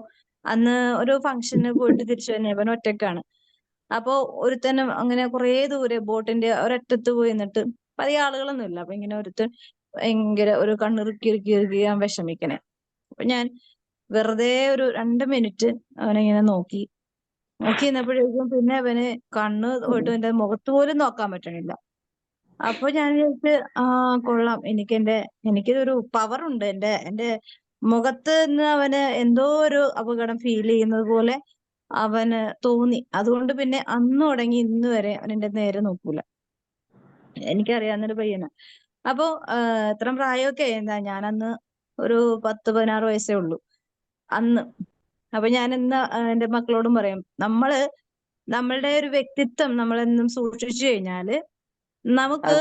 A: അന്ന് ഒരു ഫംഗ്ഷന് പോയിട്ട് തിരിച്ചു വന്നവൻ ഒറ്റക്കാണ്. അപ്പോ ഒരുത്തനും അങ്ങനെ കുറേ ദൂരെ ബോട്ടിന്റെ ഒരറ്റത്ത് പോയി നിന്നിട്ട് പതിയെ ആളുകളൊന്നുമില്ല. അപ്പൊ ഇങ്ങനെ ഒരുത്തൻ ഭയങ്കര ഒരു കണ്ണിറുക്കി ഇറുക്കി ഇറുക്കി ഞാൻ വിഷമിക്കണേ. അപ്പൊ ഞാൻ വെറുതെ ഒരു 2 മിനിറ്റ് അവനിങ്ങനെ നോക്കി നിന്നപ്പോഴേക്കും പിന്നെ അവന് കണ്ണ് പോയിട്ട് എന്റെ മുഖത്ത് പോലും നോക്കാൻ പറ്റണില്ല. അപ്പൊ ഞാൻ വിചാരിച്ച്, കൊള്ളാം, എനിക്കൊരു പവറുണ്ട്, എന്റെ മുഖത്ത് നിന്ന് അവന് എന്തോ ഒരു അപകടം ഫീൽ ചെയ്യുന്നത് പോലെ അവന് തോന്നി. അതുകൊണ്ട് പിന്നെ അന്ന് തുടങ്ങി ഇന്ന് വരെ അവൻ എന്റെ നേരെ നോക്കൂല. എനിക്കറിയാവുന്നൊരു പയ്യനാ. അപ്പൊ ഇത്ര പ്രായമൊക്കെ ഞാനന്ന് ഒരു 10-16 വയസ്സേ ഉള്ളൂ അന്ന്. അപ്പൊ ഞാൻ ഇന്ന് എന്റെ മക്കളോടും പറയും, നമ്മളുടെ ഒരു വ്യക്തിത്വം നമ്മളെന്നും സൂക്ഷിച്ചു കഴിഞ്ഞാല് നമുക്ക്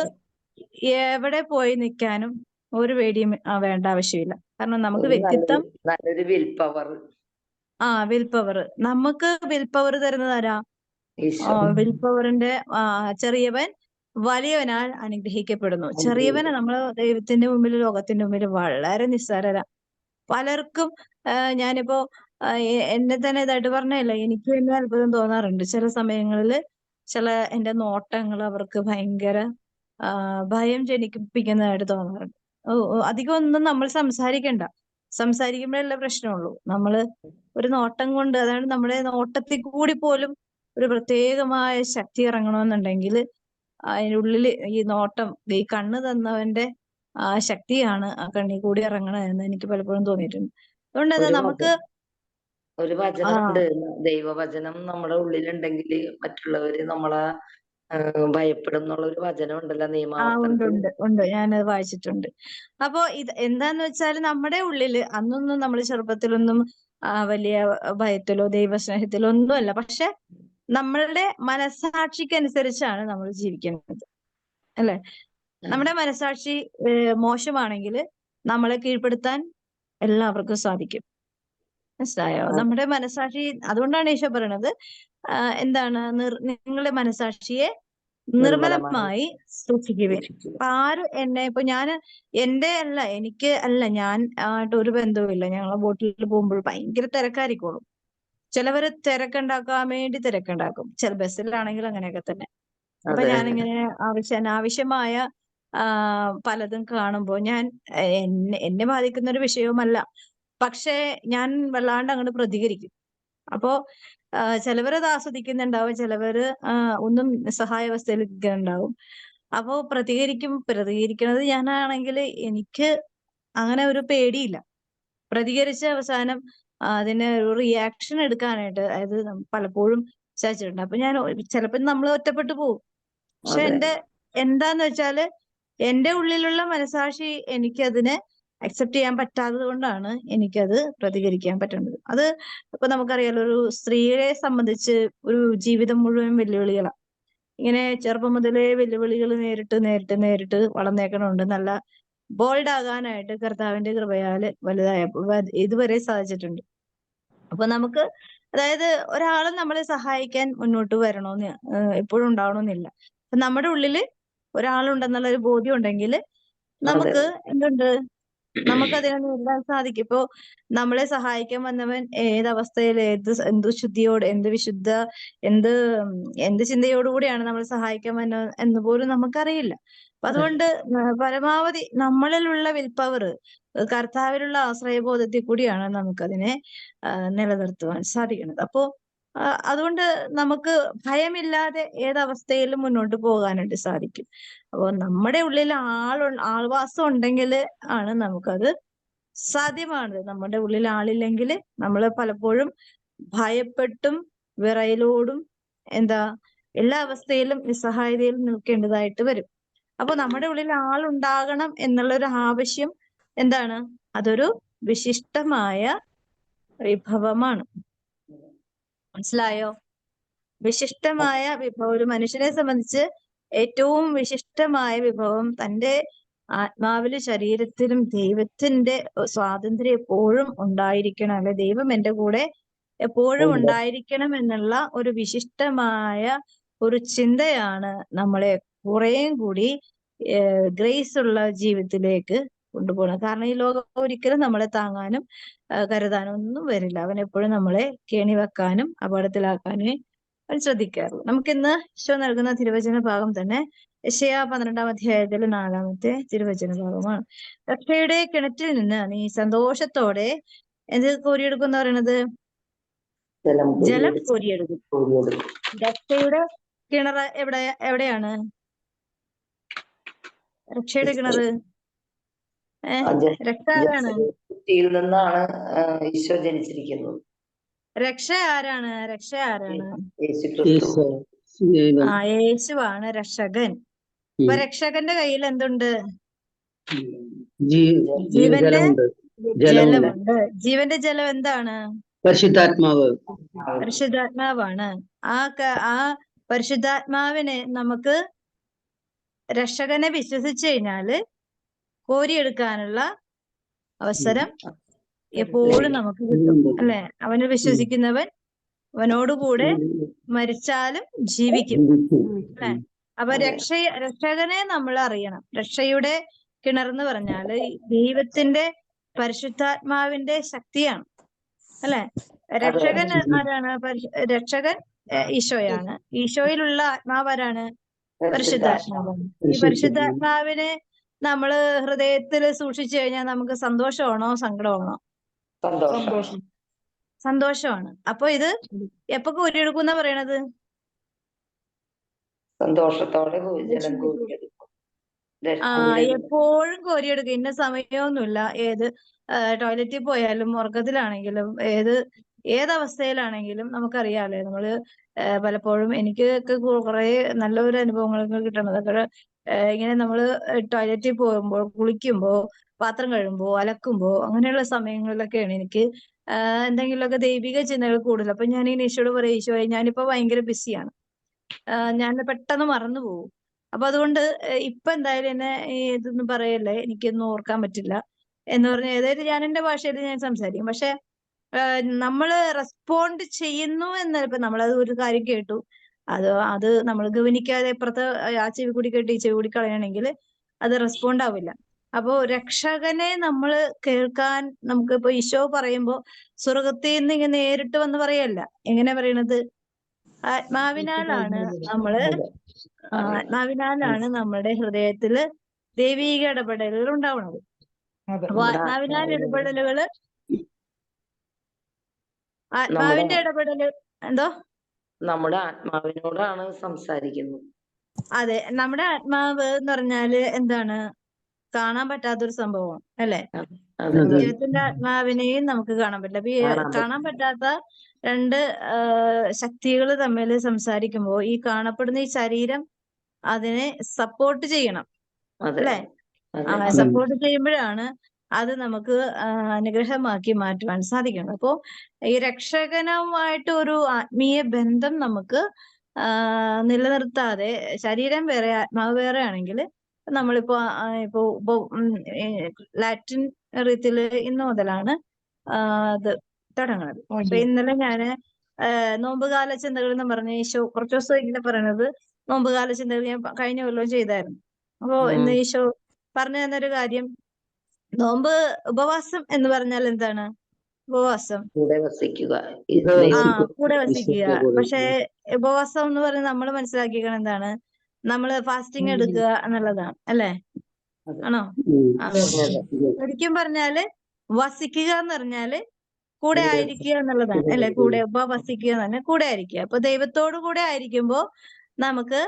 A: എവിടെ പോയി നിൽക്കാനും ഒരു പേടിയും വേണ്ട ആവശ്യമില്ല. കാരണം നമുക്ക് വ്യക്തിത്വം,
B: നല്ലൊരു വിൽ പവർ,
A: വിൽ പവർ, നമുക്ക് വിൽ പവർ തരുന്നത് ആരാ? വിൽ പവറിന്റെ ചെറിയവൻ വലിയവനാൽ അനുഗ്രഹിക്കപ്പെടുന്നു. ചെറിയവനെ നമ്മൾ ദൈവത്തിന്റെ മുമ്പിൽ, ലോകത്തിന്റെ മുമ്പിൽ വളരെ നിസ്സാരരാ. പലർക്കും ഞാനിപ്പോ എന്നെ തന്നെ ഇതായിട്ട് പറഞ്ഞല്ല, എനിക്ക് തന്നെ അത്ഭുതം തോന്നാറുണ്ട് ചില സമയങ്ങളില്. എന്റെ നോട്ടങ്ങൾ അവർക്ക് ഭയങ്കര ഭയം ജനിപ്പിക്കുന്നതായിട്ട് തോന്നാറുണ്ട്. അധികം ഒന്നും നമ്മൾ സംസാരിക്കുമ്പോഴല്ല പ്രശ്നമുള്ളൂ. നമ്മള് ഒരു നോട്ടം കൊണ്ട്, അതാണ് നമ്മുടെ നോട്ടത്തിൽ കൂടി പോലും ഒരു പ്രത്യേകമായ ശക്തി ഇറങ്ങണമെന്നുണ്ടെങ്കിൽ അതിനുള്ളിൽ ഈ നോട്ടം, ഈ കണ്ണ് തന്നവന്റെ ശക്തിയാണ് ആ കണ്ണിൽ കൂടി ഇറങ്ങണമെന്ന് എനിക്ക് പലപ്പോഴും തോന്നിയിട്ടുണ്ട്. അതുകൊണ്ട് നമുക്ക്
B: ഒരു വചനമുണ്ട്, ദൈവവചനം നമ്മുടെ ഉള്ളിലുണ്ടെങ്കിൽ മറ്റുള്ളവര് നമ്മളെ ഭയപ്പെടും എന്നുള്ള ഒരു വചനം ഉണ്ടല്ലോ നിയമാവർത്തനത്തിൽ.
A: ഉണ്ട്, ഞാനത് വായിച്ചിട്ടുണ്ട്. അപ്പോ ഇത് എന്താന്ന് വെച്ചാൽ നമ്മുടെ ഉള്ളില് അന്നൊന്നും നമ്മൾ ചെറുപ്പത്തിലൊന്നും വലിയ ഭയത്തിലോ ദൈവസ്നേഹത്തിലോ ഒന്നുമല്ല. പക്ഷെ നമ്മളുടെ മനസാക്ഷിക്കനുസരിച്ചാണ് നമ്മൾ ജീവിക്കുന്നത്, അല്ലെ? നമ്മുടെ മനസാക്ഷി മോശമാണെങ്കിൽ നമ്മളെ കീഴ്പ്പെടുത്താൻ എല്ലാവർക്കും സാധിക്കും. മനസ്സിലായോ? നമ്മുടെ മനസാക്ഷി, അതുകൊണ്ടാണ് ഈശോ പറയണത്, എന്താണ്, നിങ്ങളുടെ മനസാക്ഷിയെ നിർമ്മലമായി സൂക്ഷിക്കുവിൻ. അപ്പൊ ആരും ഇപ്പൊ എനിക്ക് അല്ല, ഞാൻ ആയിട്ട് ഒരു ബന്ധവുമില്ല. ഞങ്ങളെ ബോട്ടിൽ പോകുമ്പോൾ ഭയങ്കര തിരക്കായിരിക്കുള്ളൂ. ചിലവര് തിരക്കുണ്ടാക്കാൻ വേണ്ടി തിരക്കുണ്ടാക്കും. ചില ബസ്സിലാണെങ്കിൽ അങ്ങനെയൊക്കെ തന്നെ. അപ്പൊ ഞാനിങ്ങനെ അനാവശ്യമായ പലതും കാണുമ്പോൾ എന്നെ ബാധിക്കുന്ന ഒരു വിഷയവുമല്ല, പക്ഷെ ഞാൻ വല്ലാണ്ട് അങ്ങോട്ട് പ്രതികരിക്കും. അപ്പോ ചിലവരത് ആസ്വദിക്കുന്നുണ്ടാവും, ചിലവര് ഒന്നും നിസ്സഹായാവസ്ഥയിൽ ഇരിക്കുന്നുണ്ടാവും. അപ്പോ പ്രതികരിക്കുന്നത് ഞാനാണെങ്കിൽ എനിക്ക് അങ്ങനെ ഒരു പേടിയില്ല. പ്രതികരിച്ച അവസാനം അതിന് ഒരു റിയാക്ഷൻ എടുക്കാനായിട്ട്, അതായത് പലപ്പോഴും സാധിച്ചിട്ടുണ്ട്. അപ്പൊ ഞാൻ ചിലപ്പോൾ നമ്മൾ ഒറ്റപ്പെട്ടു പോകും. പക്ഷെ എന്താന്ന് വെച്ചാല് എന്റെ ഉള്ളിലുള്ള മനസാക്ഷി എനിക്കതിനെ അക്സെപ്റ്റ് ചെയ്യാൻ പറ്റാത്തത് കൊണ്ടാണ് എനിക്കത് പ്രതികരിക്കാൻ പറ്റുന്നത്. അത് ഇപ്പൊ നമുക്കറിയാലോ, ഒരു സ്ത്രീയെ സംബന്ധിച്ച് ഒരു ജീവിതം മുഴുവൻ വെല്ലുവിളികളാണ്. ഇങ്ങനെ ചെറുപ്പം മുതലേ വെല്ലുവിളികൾ നേരിട്ട് വളർന്നേക്കണുണ്ട്. നല്ല ബോൾഡ് ആകാനായിട്ട് കർത്താവിന്റെ കൃപയാല് ഇതുവരെ സാധിച്ചിട്ടുണ്ട്. അപ്പൊ നമുക്ക്, അതായത് ഒരാള് നമ്മളെ സഹായിക്കാൻ മുന്നോട്ട് വരണമെന്ന് എപ്പോഴും ഉണ്ടാവണമെന്നില്ല. നമ്മുടെ ഉള്ളില് ഒരാളുണ്ടെന്നുള്ള ഒരു ബോധ്യം ഉണ്ടെങ്കിൽ നമുക്ക് നമുക്കതിനെ നേരിടാൻ സാധിക്കും. ഇപ്പോ നമ്മളെ സഹായിക്കാൻ വന്നവൻ ഏതവസ്ഥയിൽ, എന്ത് ശുദ്ധിയോട്, എന്ത് ചിന്തയോടുകൂടിയാണ് നമ്മളെ സഹായിക്കാൻ വന്നത് എന്ന് പോലും നമുക്കറിയില്ല. അപ്പൊ അതുകൊണ്ട് പരമാവധി നമ്മളിലുള്ള വിൽ പവർ, കർത്താവിലുള്ള ആശ്രയബോധത്തിൽ കൂടിയാണ് നമുക്കതിനെ നിലനിർത്തുവാൻ സാധിക്കുന്നത്. അപ്പോ അതുകൊണ്ട് നമുക്ക് ഭയമില്ലാതെ ഏതവസ്ഥയിലും മുന്നോട്ട് പോകാനായിട്ട് സാധിക്കും. അപ്പോൾ നമ്മുടെ ഉള്ളിൽ ആൾവാസം ഉണ്ടെങ്കിൽ ആണ് നമുക്കത് സാധ്യമാണ്. നമ്മുടെ ഉള്ളിൽ ആളില്ലെങ്കിൽ നമ്മൾ പലപ്പോഴും ഭയപ്പെട്ടും വിറയലോടും എല്ലാ അവസ്ഥയിലും നിസ്സഹായതയിലും നിൽക്കേണ്ടതായിട്ട് വരും. അപ്പൊ നമ്മുടെ ഉള്ളിൽ ആളുണ്ടാകണം എന്നുള്ളൊരു ആവശ്യം എന്താണ്? അതൊരു വിശിഷ്ടമായ വിഭവമാണ്. മനസ്സിലായോ? വിശിഷ്ടമായ വിഭവം. ഒരു മനുഷ്യനെ സംബന്ധിച്ച് ഏറ്റവും വിശിഷ്ടമായ വിഭവം തൻ്റെ ആത്മാവിലും ശരീരത്തിലും ദൈവത്തിന്റെ സ്വാതന്ത്ര്യം എപ്പോഴും ഉണ്ടായിരിക്കണം. അല്ലെ, ദൈവം എൻ്റെ കൂടെ എപ്പോഴും ഉണ്ടായിരിക്കണം എന്നുള്ള ഒരു വിശിഷ്ടമായ ഒരു ചിന്തയാണ് നമ്മളെ കുറേയും കൂടി ഗ്രേസ് ഉള്ള ജീവിതത്തിലേക്ക് കൊണ്ടുപോകണം. കാരണം ഈ ലോകം ഒരിക്കലും നമ്മളെ താങ്ങാനും കരുതാനും ഒന്നും വരില്ല. അവൻ എപ്പോഴും നമ്മളെ കെണി വെക്കാനും അപകടത്തിലാക്കാനേ അവൻ ശ്രദ്ധിക്കാറുള്ളൂ. നമുക്കിന്ന് ഈശോ നൽകുന്ന തിരുവചന ഭാഗം തന്നെ യെശയ്യാ 12-ാം അധ്യായത്തിലെ 4-ാമത്തെ തിരുവചന ഭാഗമാണ്. രക്ഷയുടെ കിണറ്റിൽ നിന്ന് നീ സന്തോഷത്തോടെ എന്ത് കോരിയെടുക്കും എന്ന് പറയണത്? ജലം കോരിയെടുക്കും. രക്ഷയുടെ കിണർ എവിടെയാണ്? രക്ഷയുടെ കിണറ് രക്ഷ ആരാണ്?
B: നിന്നാണ് ഈശോ ജനിച്ചിരിക്കുന്നത്.
A: രക്ഷ ആരാണ്? രക്ഷ ആരാണ്?
B: യേശുക്രിസ്തു.
A: യേശുവാണ് രക്ഷകൻ. അപ്പൊ രക്ഷകന്റെ കയ്യിൽ എന്തുണ്ട്? ജീവന്റെ ജലമുണ്ട്. ജീവന്റെ ജലം എന്താണ്? പരിശുദ്ധാത്മാവാണ്. ആ പരിശുദ്ധാത്മാവിനെ നമുക്ക് രക്ഷകനെ വിശ്വസിച്ചു കഴിഞ്ഞാല് കോരിയെടുക്കാനുള്ള അവസരം എപ്പോഴും നമുക്ക് കിട്ടും. അല്ലെ, അവന് വിശ്വസിക്കുന്നവൻ അവനോടുകൂടെ മരിച്ചാലും ജീവിക്കും. അല്ലെ, അപ്പൊ രക്ഷകനെ നമ്മൾ അറിയണം. രക്ഷയുടെ കിണർ എന്ന് പറഞ്ഞാല് ദൈവത്തിന്റെ പരിശുദ്ധാത്മാവിന്റെ ശക്തിയാണ്. അല്ലെ, രക്ഷകൻ ആരാണ്? രക്ഷകൻ ഈശോയാണ്. ഈശോയിലുള്ള ആത്മാവാരാണ്? പരിശുദ്ധാത്മാവാണ്. ഈ പരിശുദ്ധാത്മാവിനെ നമ്മള് ഹൃദയത്തിൽ സൂക്ഷിച്ചു കഴിഞ്ഞാൽ നമുക്ക് സന്തോഷമാണോ സങ്കടമാണോ? സന്തോഷമാണ്. അപ്പൊ ഇത് എപ്പോ കോരിയെടുക്കും എന്നാ പറയണത്?
B: സന്തോഷത്തോടെ
A: എപ്പോഴും കോരിയെടുക്കുക. ഇന്ന സമയമൊന്നുമില്ല. ഏത് ടോയ്ലറ്റിൽ പോയാലും ഉറക്കത്തിലാണെങ്കിലും ഏതവസ്ഥയിലാണെങ്കിലും നമുക്കറിയാലേ. നമ്മള് പലപ്പോഴും എനിക്കൊക്കെ കുറെ നല്ലൊരു അനുഭവങ്ങളൊക്കെ കിട്ടണതൊക്കെ ഇങ്ങനെ നമ്മള് ടോയ്ലറ്റിൽ പോകുമ്പോൾ, കുളിക്കുമ്പോ, പാത്രം കഴുകുമ്പോ, അലക്കുമ്പോ അങ്ങനെയുള്ള സമയങ്ങളിലൊക്കെയാണ് എനിക്ക് എന്തെങ്കിലുമൊക്കെ ദൈവിക ചിന്തകൾ കൂടുതൽ. അപ്പൊ ഞാൻ ഈ ഈശോയോട് പറയും, ഈശോയെ ഞാനിപ്പോ ഭയങ്കര ബിസിയാണ്, ഞാൻ പെട്ടെന്ന് മറന്നു പോകും. അപ്പൊ അതുകൊണ്ട് ഇപ്പൊ എന്തായാലും എന്നെ ഇതൊന്നും പറയല്ലേ, എനിക്കൊന്നും ഓർക്കാൻ പറ്റില്ല എന്ന് പറഞ്ഞ് ഏതായാലും ഞാൻ എന്റെ ഭാഷയിൽ ഞാൻ സംസാരിക്കും. പക്ഷെ നമ്മള് റെസ്പോണ്ട് ചെയ്യുന്നു എന്നല്ല. ഇപ്പൊ നമ്മളത് ഒരു കാര്യം കേട്ടു, അത് നമ്മൾ ഗവനിക്കാതെ അപ്പുറത്ത് ആ ചെവി കൂടി കേട്ട് ഈ ചെവി കൂടി കളയണമെങ്കിൽ അത് റെസ്പോണ്ട് ആവില്ല. അപ്പോ രക്ഷകനെ നമ്മൾ കേൾക്കാൻ നമുക്കിപ്പോ ഈശോ പറയുമ്പോ സ്വർഗത്തിൽ നിന്ന് ഇങ്ങനെ നേരിട്ട് വന്ന് പറയല്ല. എങ്ങനെ പറയണത്? ആത്മാവിനാലാണ് നമ്മുടെ ഹൃദയത്തില് ദൈവീക ഇടപെടലുകൾ ഉണ്ടാവുന്നത്. അപ്പൊ ആത്മാവിന്റെ ഇടപെടല് എന്തോ
B: നമ്മുടെ ആത്മാവിനോടാണ് സംസാരിക്കുന്നത്.
A: അതെ, നമ്മുടെ ആത്മാവ് എന്ന് പറഞ്ഞാല് എന്താണ്? കാണാൻ പറ്റാത്തൊരു സംഭവം അല്ലെ. ദൈവത്തിന്റെ ആത്മാവിനെയും നമുക്ക് കാണാൻ പറ്റില്ല. കാണാൻ പറ്റാത്ത രണ്ട് ശക്തികൾ തമ്മിൽ സംസാരിക്കുമ്പോൾ ഈ കാണപ്പെടുന്ന ഈ ശരീരം അതിനെ സപ്പോർട്ട് ചെയ്യണം. അല്ലെ, സപ്പോർട്ട് ചെയ്യുമ്പോഴാണ് അത് നമുക്ക് അനുഗ്രഹമാക്കി മാറ്റുവാൻ സാധിക്കുന്നത്. അപ്പോ ഈ രക്ഷകനുമായിട്ട് ഒരു ആത്മീയ ബന്ധം നമുക്ക് നിലനിർത്താതെ ശരീരം വേറെ ആത്മാവ് വേറെ ആണെങ്കിൽ നമ്മളിപ്പോ ലാറ്റിൻ റീത്തില് ഇന്ന് മുതലാണ് അത് തുടങ്ങുന്നത്. അപ്പൊ ഇന്നലെ ഞാന് നോമ്പുകാല ചിന്തകൾ എന്ന് പറഞ്ഞ ഈശോ കുറച്ചു ദിവസം ഇങ്ങനെ പറയണത് നോമ്പുകാല ചിന്തകൾ ഞാൻ കഴിഞ്ഞ കൊല്ലം ചെയ്തായിരുന്നു. അപ്പോ ഇന്ന് ഈശോ പറഞ്ഞു തന്നൊരു കാര്യം, നോമ്പ് ഉപവാസം എന്ന് പറഞ്ഞാൽ എന്താണ്? ഉപവാസം
B: കൂടെ വസിക്കുക.
A: പക്ഷെ ഉപവാസം എന്ന് പറഞ്ഞാൽ നമ്മൾ മനസ്സിലാക്കിക്കണം എന്താണ്? നമ്മള് ഫാസ്റ്റിംഗ് എടുക്കുക എന്നുള്ളതാണ്. അല്ലെ, ആണോ? ശരിക്കും പറഞ്ഞാല് വസിക്കുക എന്ന് പറഞ്ഞാല് കൂടെ ആയിരിക്കുക എന്നുള്ളതാണ് അല്ലെ. കൂടെ ഉപവസിക്കുക തന്നെ കൂടെ ആയിരിക്കുക. അപ്പൊ ദൈവത്തോടു കൂടെ ആയിരിക്കുമ്പോ നമുക്ക്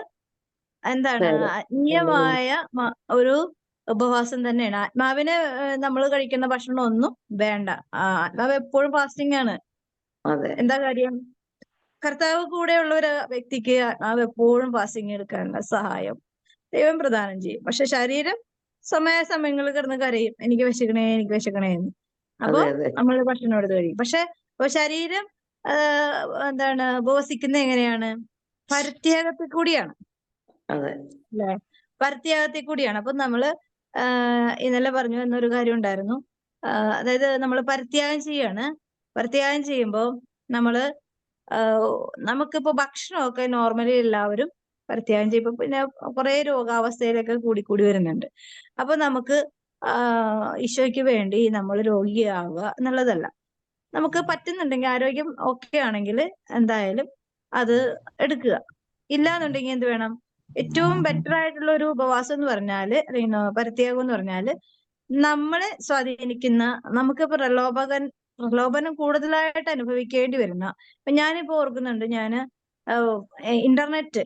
A: എന്താണ് ആത്മീയമായ ഒരു ഉപവാസം തന്നെയാണ്. ആത്മാവിന് നമ്മൾ കഴിക്കുന്ന ഭക്ഷണം ഒന്നും വേണ്ട. ആത്മാവ് എപ്പോഴും ഫാസ്റ്റിംഗ് ആണ്.
B: അതെ
A: എന്താ കാര്യം? കർത്താവ് കൂടെയുള്ള ഒരു വ്യക്തിക്ക് ആത്മാവ് എപ്പോഴും ഫാസ്റ്റിംഗ് എടുക്കാനുള്ള സഹായം ദൈവം പ്രദാനം ചെയ്യും. പക്ഷെ ശരീരം സമയങ്ങളിൽ കിടന്ന് കരയും, എനിക്ക് വിശക്കണേ എനിക്ക് വിശക്കണേ എന്ന്. അപ്പൊ
B: അതെ അതെ
A: നമ്മൾ ഭക്ഷണം എടുത്ത് കഴിയും. പക്ഷെ ശരീരം എന്താണ് ഉപവസിക്കുന്നത് എങ്ങനെയാണ്? പരിത്യാഗത്തിൽ കൂടിയാണ്
B: അതെ
A: അല്ലെ. പരിത്യാഗത്തിൽ കൂടിയാണ്. അപ്പൊ നമ്മള് ഇന്നലെ പറഞ്ഞു എന്നൊരു കാര്യം ഉണ്ടായിരുന്നു. അതായത് നമ്മൾ പരിത്യാഗം ചെയ്യാണ്. പരിത്യാഗം ചെയ്യുമ്പോ നമ്മള് നമുക്കിപ്പോ ഭക്ഷണമൊക്കെ നോർമലി എല്ലാവരും പരിത്യാഗം ചെയ്യുമ്പോ പിന്നെ കുറെ രോഗാവസ്ഥയിലൊക്കെ കൂടി വരുന്നുണ്ട്. അപ്പൊ നമുക്ക് ഈശോയ്ക്ക് വേണ്ടി നമ്മൾ രോഗിയാവുക എന്നുള്ളതല്ല. നമുക്ക് പറ്റുന്നുണ്ടെങ്കിൽ ആരോഗ്യം ഓക്കെ ആണെങ്കിൽ എന്തായാലും അത് എടുക്കുക. ഇല്ലാന്നുണ്ടെങ്കിൽ എന്ത് വേണം? ഏറ്റവും ബെറ്റർ ആയിട്ടുള്ള ഒരു ഉപവാസം എന്ന് പറഞ്ഞാല് പരിത്യാഗം എന്ന് പറഞ്ഞാല് നമ്മളെ സ്വാധീനിക്കുന്ന, നമുക്ക് പ്രലോഭനം കൂടുതലായിട്ട് അനുഭവിക്കേണ്ടി വരുന്ന. ഇപ്പൊ ഞാനിപ്പോ ഓർക്കുന്നുണ്ട്, ഞാന് ഇന്റർനെറ്റ്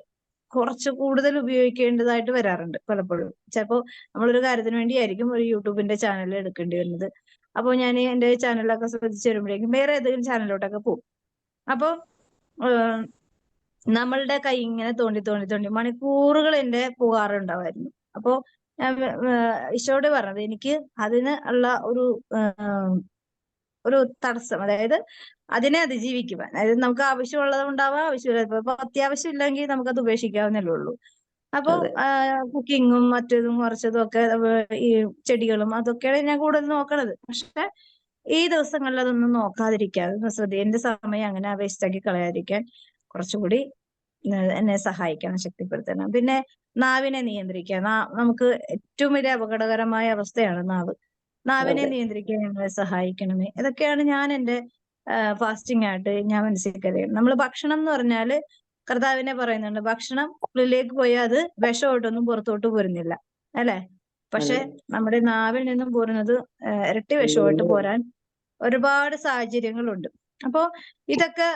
A: കുറച്ച് കൂടുതൽ ഉപയോഗിക്കേണ്ടതായിട്ട് വരാറുണ്ട് പലപ്പോഴും. ചിലപ്പോ നമ്മളൊരു കാര്യത്തിന് വേണ്ടിയായിരിക്കും ഒരു യൂട്യൂബിന്റെ ചാനൽ എടുക്കേണ്ടി വരുന്നത്. അപ്പോൾ ഞാൻ എന്റെ ചാനലൊക്കെ ശ്രദ്ധിച്ചു വരുമ്പോഴേക്കും വേറെ ഏതെങ്കിലും ചാനലിലോട്ടൊക്കെ പോകും. അപ്പൊ നമ്മളുടെ കൈ ഇങ്ങനെ തോണ്ടി മണിക്കൂറുകൾ എന്റെ പോകാറുണ്ടാവായിരുന്നു. അപ്പോ ഞാൻ ഈശോയോട് പറഞ്ഞത് എനിക്ക് അതിന് ഉള്ള ഒരു തടസ്സം, അതായത് അതിനെ അതിജീവിക്കുവാൻ. അതായത് നമുക്ക് ആവശ്യമുള്ളത് ഉണ്ടാവാം, ആവശ്യമില്ല. ഇപ്പൊ അത്യാവശ്യം ഇല്ലെങ്കിൽ നമുക്കത് ഉപേക്ഷിക്കാവുന്നല്ലേ ഉള്ളൂ. അപ്പൊ കുക്കിങ്ങും മറ്റതും മറിച്ചതും ഒക്കെ ഈ ചെടികളും അതൊക്കെയാണ് ഞാൻ കൂടുതൽ നോക്കണത്. പക്ഷെ ഈ ദിവസങ്ങളിൽ അതൊന്നും നോക്കാതിരിക്കാതെ എന്റെ സമയം അങ്ങനെ വേസ്റ്റാക്കി കളയാതിരിക്കാൻ കുറച്ചുകൂടി എന്നെ സഹായിക്കണം, ശക്തിപ്പെടുത്തണം. പിന്നെ നാവിനെ നിയന്ത്രിക്കുക. നമുക്ക് ഏറ്റവും വലിയ അപകടകരമായ അവസ്ഥയാണ് നാവിനെ നിയന്ത്രിക്കാൻ ഞങ്ങളെ സഹായിക്കണമേ. ഇതൊക്കെയാണ് ഞാൻ എന്റെ ഫാസ്റ്റിംഗ് ആയിട്ട് ഞാൻ മനസ്സിലാക്കുന്നത്. നമ്മൾ ഭക്ഷണം എന്ന് പറഞ്ഞാല് കർത്താവിനെ പറയുന്നുണ്ട്, ഭക്ഷണം ഉള്ളിലേക്ക് പോയാൽ അത് വിഷമായിട്ടൊന്നും പുറത്തോട്ട് പോരുന്നില്ല അല്ലെ. പക്ഷെ നമ്മുടെ നാവിൽ നിന്നും പോരുന്നത് ഇരട്ടി വിഷമായിട്ട് പോരാൻ ഒരുപാട് സാഹചര്യങ്ങളുണ്ട്. അപ്പോ ഇതൊക്കെ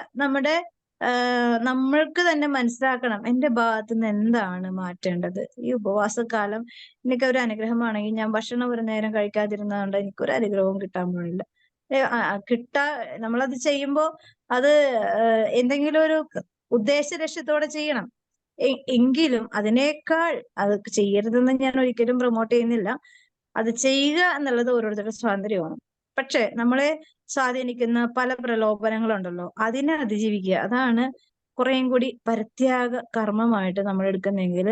A: നമ്മൾക്ക് തന്നെ മനസ്സിലാക്കണം, എന്റെ ഭാഗത്ത് നിന്ന് എന്താണ് മാറ്റേണ്ടത്. ഈ ഉപവാസകാലം എനിക്ക് ഒരു അനുഗ്രഹമാണെങ്കിൽ ഞാൻ ഭക്ഷണം ഒരു നേരം കഴിക്കാതിരുന്നതുകൊണ്ട് എനിക്കൊരു അനുഗ്രഹവും കിട്ടാൻ പോണില്ല. നമ്മളത് ചെയ്യുമ്പോ അത് എന്തെങ്കിലും ഒരു ഉദ്ദേശ ലക്ഷ്യത്തോടെ ചെയ്യണം. എങ്കിലും അതിനേക്കാൾ അത് ചെയ്യരുതെന്ന് ഞാൻ ഒരിക്കലും പ്രൊമോട്ട് ചെയ്യുന്നില്ല. അത് ചെയ്യുക എന്നുള്ളത് ഓരോരുത്തരുടെ സ്വാതന്ത്ര്യമാണ്. പക്ഷെ നമ്മളെ സ്വാധീനിക്കുന്ന പല പ്രലോഭനങ്ങളുണ്ടല്ലോ, അതിനെ അതിജീവിക്കുക. അതാണ് കുറേയും കൂടി പരിത്യാഗ കർമ്മമായിട്ട് നമ്മൾ എടുക്കുന്നെങ്കിൽ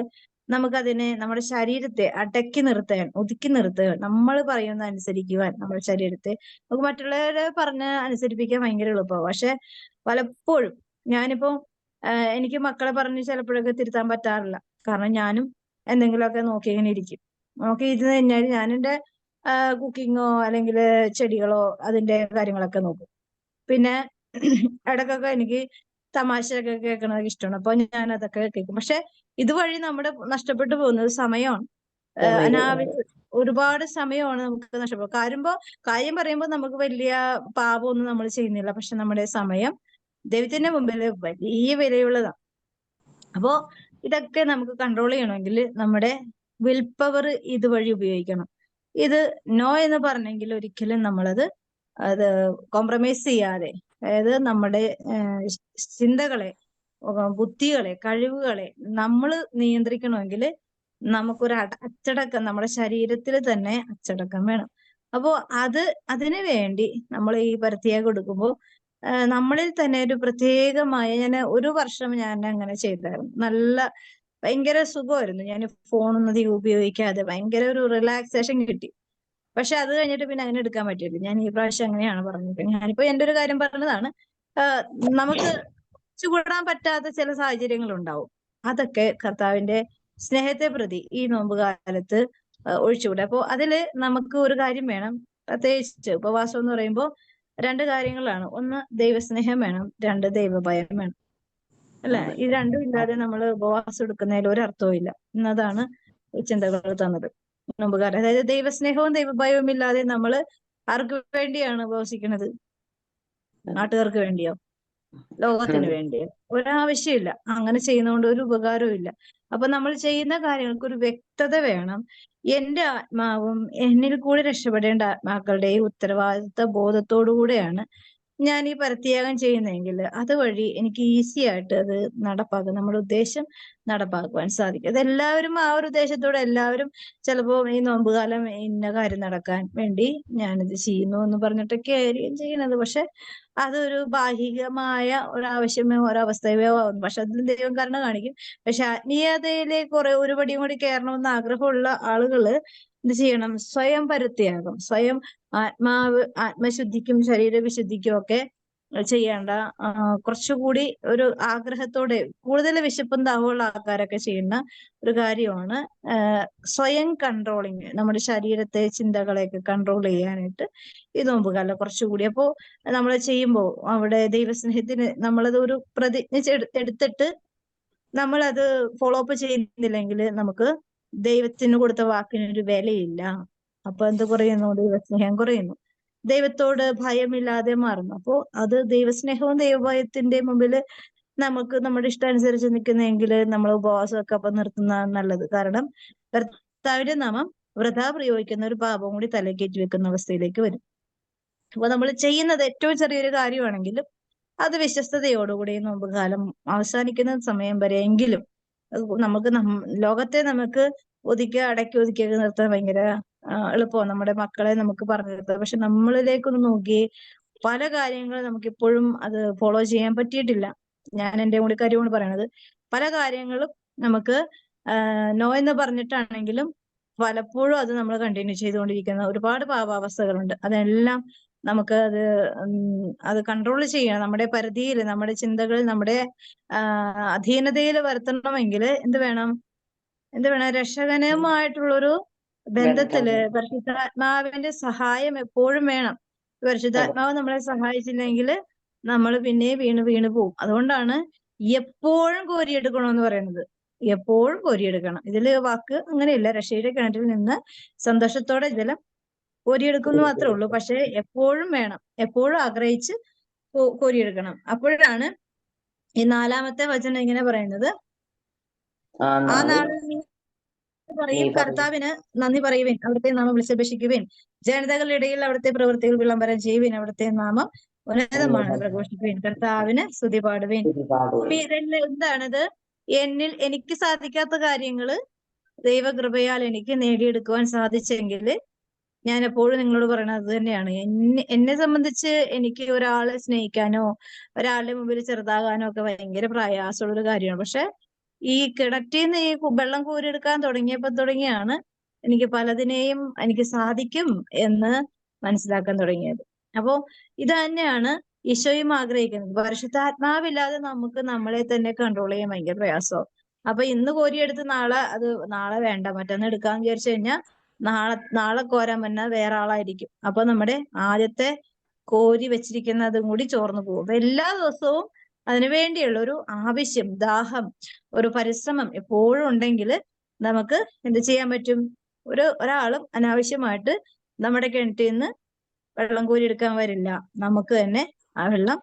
A: നമുക്കതിനെ, നമ്മുടെ ശരീരത്തെ അടക്കി നിർത്താൻ, ഒതുക്കി നിർത്തുക, നമ്മൾ പറയുന്ന അനുസരിക്കുവാൻ നമ്മുടെ ശരീരത്തെ നമുക്ക് മറ്റുള്ളവരെ പറഞ്ഞ് അനുസരിപ്പിക്കാൻ ഭയങ്കര എളുപ്പമാണ്. പക്ഷെ പലപ്പോഴും ഞാനിപ്പോ എനിക്ക് മക്കളെ പറഞ്ഞ് ചിലപ്പോഴൊക്കെ തിരുത്താൻ പറ്റാറില്ല. കാരണം ഞാനും എന്തെങ്കിലുമൊക്കെ നോക്കി ഇങ്ങനെ ഇരിക്കും. നോക്കി ഇരുന്ന് കഴിഞ്ഞാൽ ഞാൻ എൻ്റെ കുക്കിങ്ങോ അല്ലെങ്കിൽ ചെടികളോ അതിന്റെ കാര്യങ്ങളൊക്കെ നോക്കും. പിന്നെ ഇടയ്ക്കൊക്കെ എനിക്ക് തമാശയൊക്കെ കേൾക്കണതൊക്കെ ഇഷ്ടമാണ്. അപ്പൊ ഞാൻ അതൊക്കെ കേൾക്കും. പക്ഷെ ഇതുവഴി നമ്മുടെ നഷ്ടപ്പെട്ടു പോകുന്നത് സമയമാണ്. അനാവശ്യം ഒരുപാട് സമയമാണ് നമുക്ക് നഷ്ടപ്പെടും. കാര്യം പറയുമ്പോൾ നമുക്ക് വലിയ പാപമൊന്നും നമ്മൾ ചെയ്യുന്നില്ല. പക്ഷെ നമ്മുടെ സമയം ദൈവത്തിന്റെ മുമ്പിൽ വലിയ വിലയുള്ളതാണ്. അപ്പോ ഇതൊക്കെ നമുക്ക് കൺട്രോൾ ചെയ്യണമെങ്കിൽ നമ്മുടെ വിൽ പവർ ഇതുവഴി ഉപയോഗിക്കണം. ഇത് നോ എന്ന് പറഞ്ഞെങ്കിൽ ഒരിക്കലും അത് കോംപ്രമൈസ് ചെയ്യാതെ, അതായത് നമ്മുടെ ചിന്തകളെ, ബുദ്ധികളെ, കഴിവുകളെ നമ്മൾ നിയന്ത്രിക്കണമെങ്കിൽ നമുക്കൊരു അച്ചടക്കം, നമ്മുടെ ശരീരത്തിൽ തന്നെ അച്ചടക്കം വേണം. അപ്പോ അതിനു വേണ്ടി നമ്മൾ ഈ പരിത്യാഗം എടുക്കുമ്പോൾ നമ്മളിൽ തന്നെ ഒരു പ്രത്യേകമായ, ഞാൻ ഒരു വർഷം ഞാൻ അങ്ങനെ ചെയ്തായിരുന്നു. ഭയങ്കര സുഖമായിരുന്നു. ഞാൻ ഫോണൊന്നും അധികം ഉപയോഗിക്കാതെ ഭയങ്കര ഒരു റിലാക്സേഷൻ കിട്ടി. പക്ഷെ അത് കഴിഞ്ഞിട്ട് പിന്നെ അങ്ങനെ എടുക്കാൻ പറ്റില്ല. ഞാൻ ഈ പ്രാവശ്യം അങ്ങനെയാണ് പറഞ്ഞത്. ഞാനിപ്പോ എന്റെ ഒരു കാര്യം പറഞ്ഞതാണ്. നമുക്ക് ചൂടാൻ പറ്റാത്ത ചില സാഹചര്യങ്ങൾ ഉണ്ടാവും. അതൊക്കെ കർത്താവിന്റെ സ്നേഹത്തെ പ്രതി ഈ നോമ്പ് കാലത്ത് ഒഴിച്ചുകൂടെ. അപ്പോ അതില് നമുക്ക് ഒരു കാര്യം വേണം, പ്രത്യേകിച്ച് ഉപവാസം എന്ന് പറയുമ്പോൾ 2 കാര്യങ്ങളാണ്. ഒന്ന് ദൈവസ്നേഹം വേണം, 2 ദൈവഭയം വേണം അല്ലെ. ഇത് രണ്ടും ഇല്ലാതെ നമ്മൾ ഉപവാസം എടുക്കുന്നതിൽ ഒരർത്ഥവും ഇല്ല എന്നതാണ് ചിന്തകൾ തന്നത് നോമ്പുകാരൻ. അതായത് ദൈവസ്നേഹവും ദൈവഭയവും ഇല്ലാതെ നമ്മൾ ആർക്ക് വേണ്ടിയാണ് ഉപവസിക്കുന്നത്? നാട്ടുകാർക്ക് വേണ്ടിയോ, ലോകത്തിന് വേണ്ടിയോ? ഒരാവശ്യമില്ല. അങ്ങനെ ചെയ്യുന്നതുകൊണ്ട് ഒരു ഉപകാരവും ഇല്ല. അപ്പൊ നമ്മൾ ചെയ്യുന്ന കാര്യങ്ങൾക്ക് ഒരു വ്യക്തത വേണം. എന്റെ ആത്മാവും എന്നിൽ കൂടി രക്ഷപ്പെടേണ്ട ആത്മാക്കളുടെ ഈ ഉത്തരവാദിത്ത ബോധത്തോടു കൂടെയാണ് ഞാൻ ഈ പരിത്യാഗം ചെയ്യുന്നതെങ്കിൽ അതുവഴി എനിക്ക് ഈസി ആയിട്ട് അത് നടപ്പാക്കും, നമ്മുടെ ഉദ്ദേശം നടപ്പാക്കുവാൻ സാധിക്കും. അതെല്ലാവരും ആ ഒരു ഉദ്ദേശത്തോടെ എല്ലാവരും ചിലപ്പോ ഈ നോമ്പുകാലം ഇന്ന കാര്യം നടക്കാൻ വേണ്ടി ഞാനിത് ചെയ്യുന്നു എന്ന് പറഞ്ഞിട്ടൊക്കെ ആയിരിക്കും ചെയ്യുന്നത്. പക്ഷെ അതൊരു ബാഹികമായ ഒരാവശ്യമോ ഒരവസ്ഥയോ ആവും. പക്ഷെ അതിൽ ദൈവം കരുണ കാണിക്കും. പക്ഷെ ആത്മീയതയിലേക്ക് കുറെ ഒരു പടിയും കൂടി കയറണമെന്ന് ആഗ്രഹമുള്ള ആളുകള് എന്ത് ചെയ്യണം? സ്വയം പരിത്യാഗം, സ്വയം ആത്മശുദ്ധിക്കും ശരീരവിശുദ്ധിക്കും ഒക്കെ ചെയ്യേണ്ട കുറച്ചുകൂടി ഒരു ആഗ്രഹത്തോടെ കൂടുതൽ വിശപ്പും ദാഹമുള്ള ആൾക്കാരൊക്കെ ചെയ്യുന്ന ഒരു കാര്യമാണ് സ്വയം കൺട്രോളിങ്, നമ്മുടെ ശരീരത്തെ ചിന്തകളെയൊക്കെ കൺട്രോൾ ചെയ്യാനായിട്ട് ഈ നോമ്പുകാലം കുറച്ചുകൂടി. അപ്പോ നമ്മൾ ചെയ്യുമ്പോൾ അവിടെ ദൈവസ്നേഹത്തിന് നമ്മളത് ഒരു പ്രതിജ്ഞ എടുത്തിട്ട് നമ്മളത് ഫോളോ അപ്പ് ചെയ്യുന്നില്ലെങ്കിൽ നമുക്ക് ദൈവത്തിന് കൊടുത്ത വാക്കിനൊരു വിലയില്ല. അപ്പൊ എന്ത് കുറയുന്നു? ദൈവസ്നേഹം കുറയുന്നു, ദൈവത്തോട് ഭയമില്ലാതെ മാറുന്നു. അപ്പോ അത് ദൈവസ്നേഹവും ദൈവഭയത്തിന്റെ മുമ്പിൽ നമുക്ക് നമ്മുടെ ഇഷ്ടാനുസരിച്ച് നിൽക്കുന്നെങ്കിൽ നമ്മൾ ഉപവാസമൊക്കെ അപ്പൊ നിർത്തുന്ന നല്ലത്. കാരണം കർത്താവിന്റെ നാമം വൃഥാ പ്രയോഗിക്കുന്ന ഒരു പാപം കൂടി തലക്കേറ്റി വെക്കുന്ന അവസ്ഥയിലേക്ക് വരും. അപ്പൊ നമ്മൾ ചെയ്യുന്നത് ഏറ്റവും ചെറിയൊരു കാര്യമാണെങ്കിലും അത് വിശ്വസ്തയോടുകൂടി നോമ്പുകാലം അവസാനിക്കുന്ന സമയം വരെയെങ്കിലും നമുക്ക് ലോകത്തെ നമുക്ക് അടക്കി ഒതുക്കി നിർത്താൻ ഭയങ്കര എളുപ്പമാണ്. നമ്മുടെ മക്കളെ നമുക്ക് പറഞ്ഞു നിർത്താം. പക്ഷെ നമ്മളിലേക്കൊന്ന് നോക്കി പല കാര്യങ്ങളും നമുക്ക് ഇപ്പോഴും അത് ഫോളോ ചെയ്യാൻ പറ്റിയിട്ടില്ല. ഞാൻ എൻ്റെ കൂടി കാര്യമാണ് പറയണത്. പല കാര്യങ്ങളും നമുക്ക് നോ എന്ന് പറഞ്ഞിട്ടാണെങ്കിലും പലപ്പോഴും അത് നമ്മൾ കണ്ടിന്യൂ ചെയ്തുകൊണ്ടിരിക്കുന്ന ഒരുപാട് പാപാവസ്ഥകളുണ്ട്. അതെല്ലാം നമുക്ക് അത് കൺട്രോൾ ചെയ്യണം. നമ്മുടെ പരിധിയിൽ, നമ്മുടെ ചിന്തകളിൽ, നമ്മുടെ അധീനതയിൽ വരുത്തണമെങ്കിൽ എന്ത് വേണം? രക്ഷകനുമായിട്ടുള്ളൊരു ബന്ധത്തില് പരിശുദ്ധാത്മാവിന്റെ സഹായം എപ്പോഴും വേണം. പരിശുദ്ധാത്മാവ് നമ്മളെ സഹായിച്ചില്ലെങ്കിൽ നമ്മൾ പിന്നെ വീണ് പോകും. അതുകൊണ്ടാണ് എപ്പോഴും കോരിയെടുക്കണമെന്ന് പറയുന്നത്. എപ്പോഴും കോരിയെടുക്കണം. ഇതില് വാക്ക് അങ്ങനെയില്ല. രക്ഷയുടെ കിണറ്റിൽ നിന്ന് സന്തോഷത്തോടെ ജലം കോരിയെടുക്കുന്നു മാത്രമേ ഉള്ളൂ. പക്ഷെ എപ്പോഴും വേണം, എപ്പോഴും ആഗ്രഹിച്ച് കോരിയെടുക്കണം. അപ്പോഴാണ് ഈ 4-ാമത്തെ വചനം ഇങ്ങനെ പറയുന്നത്, ആ നാളിൽ നീ പറയും, കർത്താവിന് നന്ദി പറയുവിൻ, അവിടുത്തെ നാമം വിളിച്ചപേക്ഷിക്കുവിൻ, ജനതകളുടെ ഇടയിൽ അവിടുത്തെ പ്രവൃത്തികൾ വിളംബരം ചെയ്യുവിൻ, അവിടുത്തെ നാമം ഉന്നതമാണെന്ന് പ്രഘോഷിക്കുവിൻ, കർത്താവിന് സ്തുതി പാടുവിൻ. അപ്പൊ ഇതെല്ലാം എന്താണിത്? എനിക്ക് സാധിക്കാത്ത കാര്യങ്ങള് ദൈവകൃപയാൽ എനിക്ക് നേടിയെടുക്കുവാൻ സാധിച്ചെങ്കിൽ ഞാൻ എപ്പോഴും നിങ്ങളോട് പറയണത് അത് തന്നെയാണ്. എന്നെ സംബന്ധിച്ച് എനിക്ക് ഒരാളെ സ്നേഹിക്കാനോ ഒരാളുടെ മുമ്പിൽ ചെറുതാകാനോ ഒക്കെ ഭയങ്കര പ്രയാസമുള്ളൊരു കാര്യമാണ്. പക്ഷെ ഈ കിണറ്റിൽ നിന്ന് ഈ വെള്ളം കോരിയെടുക്കാൻ തുടങ്ങിയാണ് എനിക്ക് പലതിനെയും എനിക്ക് സാധിക്കും എന്ന് മനസ്സിലാക്കാൻ തുടങ്ങിയത്. അപ്പോ ഇത് തന്നെയാണ് ഈശോയും ആഗ്രഹിക്കുന്നത്. പരിശുദ്ധാത്മാവില്ലാതെ നമുക്ക് നമ്മളെ തന്നെ കൺട്രോൾ ചെയ്യാൻ ഭയങ്കര പ്രയാസവും. അപ്പൊ ഇന്ന് കോരിയെടുത്ത് നാളെ വേണ്ട മറ്റൊന്ന് എടുക്കാന്ന് വിചാരിച്ചു കഴിഞ്ഞാൽ നാളെ കോരാൻ പറ്റുന്ന വേറെ ആളായിരിക്കും. അപ്പൊ നമ്മുടെ ആദ്യത്തെ കോരി വെച്ചിരിക്കുന്നതും കൂടി ചോർന്നു പോകും. അപ്പൊ എല്ലാ ദിവസവും അതിനു വേണ്ടിയുള്ള ഒരു ആവശ്യം, ദാഹം, ഒരു പരിശ്രമം എപ്പോഴും ഉണ്ടെങ്കിൽ നമുക്ക് എന്ത് ചെയ്യാൻ പറ്റും? ഒരാളും അനാവശ്യമായിട്ട് നമ്മുടെ കിണറ്റിൽ നിന്ന് വെള്ളം കോരിയെടുക്കാൻ വരില്ല. നമുക്ക് തന്നെ ആ വെള്ളം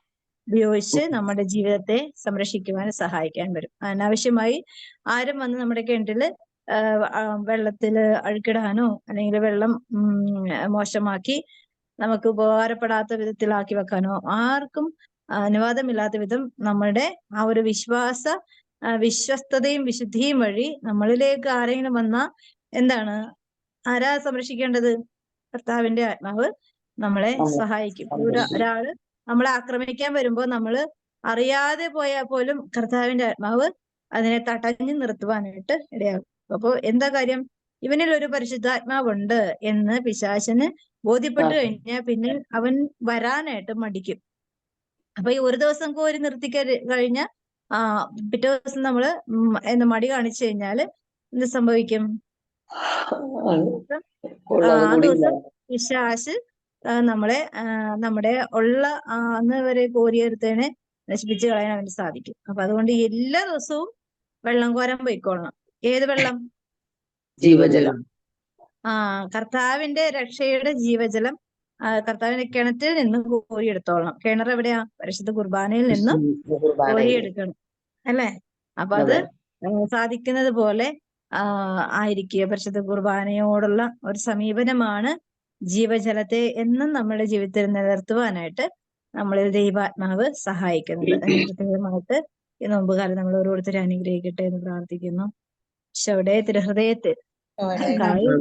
A: ഉപയോഗിച്ച് നമ്മുടെ ജീവിതത്തെ സംരക്ഷിക്കുവാൻ സഹായിക്കാൻ വരും. അനാവശ്യമായി ആരും വന്ന് നമ്മുടെ കിണറ്റില് വെള്ളത്തില് അഴുക്കിടാനോ അല്ലെങ്കിൽ വെള്ളം മോശമാക്കി നമുക്ക് ഉപകാരപ്പെടാത്ത വിധത്തിലാക്കി വെക്കാനോ ആർക്കും അനുവാദമില്ലാത്ത വിധം നമ്മുടെ ആ ഒരു വിശ്വസ്തതയും വിശുദ്ധിയും വഴി നമ്മളിലേക്ക് ആരെങ്കിലും വന്നാൽ എന്താണ്? ആരാ സംരക്ഷിക്കേണ്ടത്? കർത്താവിന്റെ ആത്മാവ് നമ്മളെ സഹായിക്കും. ഒരാള് നമ്മളെ ആക്രമിക്കാൻ വരുമ്പോൾ നമ്മള് അറിയാതെ പോയാൽ പോലും കർത്താവിന്റെ ആത്മാവ് അതിനെ തടഞ്ഞു നിർത്തുവാനായിട്ട് ഇടയാകും. അപ്പൊ എന്താ കാര്യം? ഇവനിൽ ഒരു പരിശുദ്ധാത്മാവുണ്ട് എന്ന് പിശാചിന് ബോധ്യപ്പെട്ടു കഴിഞ്ഞാൽ പിന്നെ അവൻ വരാനായിട്ട് മടിക്കും. അപ്പൊ ഈ ഒരു ദിവസം കോരി നിർത്തി കഴിഞ്ഞാൽ പിറ്റേ ദിവസം നമ്മള് മടി കാണിച്ചു കഴിഞ്ഞാല് എന്ത് സംഭവിക്കും? ആ ദിവസം പിശാച് നമ്മുടെ ഉള്ള അന്ന് വരെ കോരിയെടുത്തതിനെ നശിപ്പിച്ചു കളയാൻ അവന് സാധിക്കും. അപ്പൊ അതുകൊണ്ട് എല്ലാ ദിവസവും വെള്ളം കോരാൻ പോയിക്കൊള്ളണം. ഏത് വെള്ളം?
B: ജീവജലം.
A: കർത്താവിന്റെ രക്ഷയുടെ ജീവജലം കർത്താവിന്റെ കിണറ്റിൽ നിന്ന് കോരിയെടുത്തോളണം. കിണർ എവിടെയാ? പരിശുദ്ധ കുർബാനയിൽ നിന്നും
B: കുർബാനയിൽ.
A: കോരിയെടുക്കണം അല്ലേ? അപ്പൊ അത്
B: അതെ.
A: സാധിക്കുന്നത് പോലെ ആയിരിക്കുക. പരിശുദ്ധ കുർബാനയോടുള്ള ഒരു സമീപനമാണ് ജീവജലത്തെ എന്നും നമ്മുടെ ജീവിതത്തിൽ നിലനിർത്തുവാനായിട്ട് നമ്മളിൽ ദൈവാത്മാവ് സഹായിക്കുന്നത്. അതിന് പ്രത്യേകമായിട്ട് ഈ നോമ്പുകാലം നമ്മൾ ഓരോരുത്തരും അനുഗ്രഹിക്കട്ടെ എന്ന് പ്രാർത്ഥിക്കുന്നു. ഈശോയുടെ തിരുഹൃദയത്തിൽ
D: കാര്യം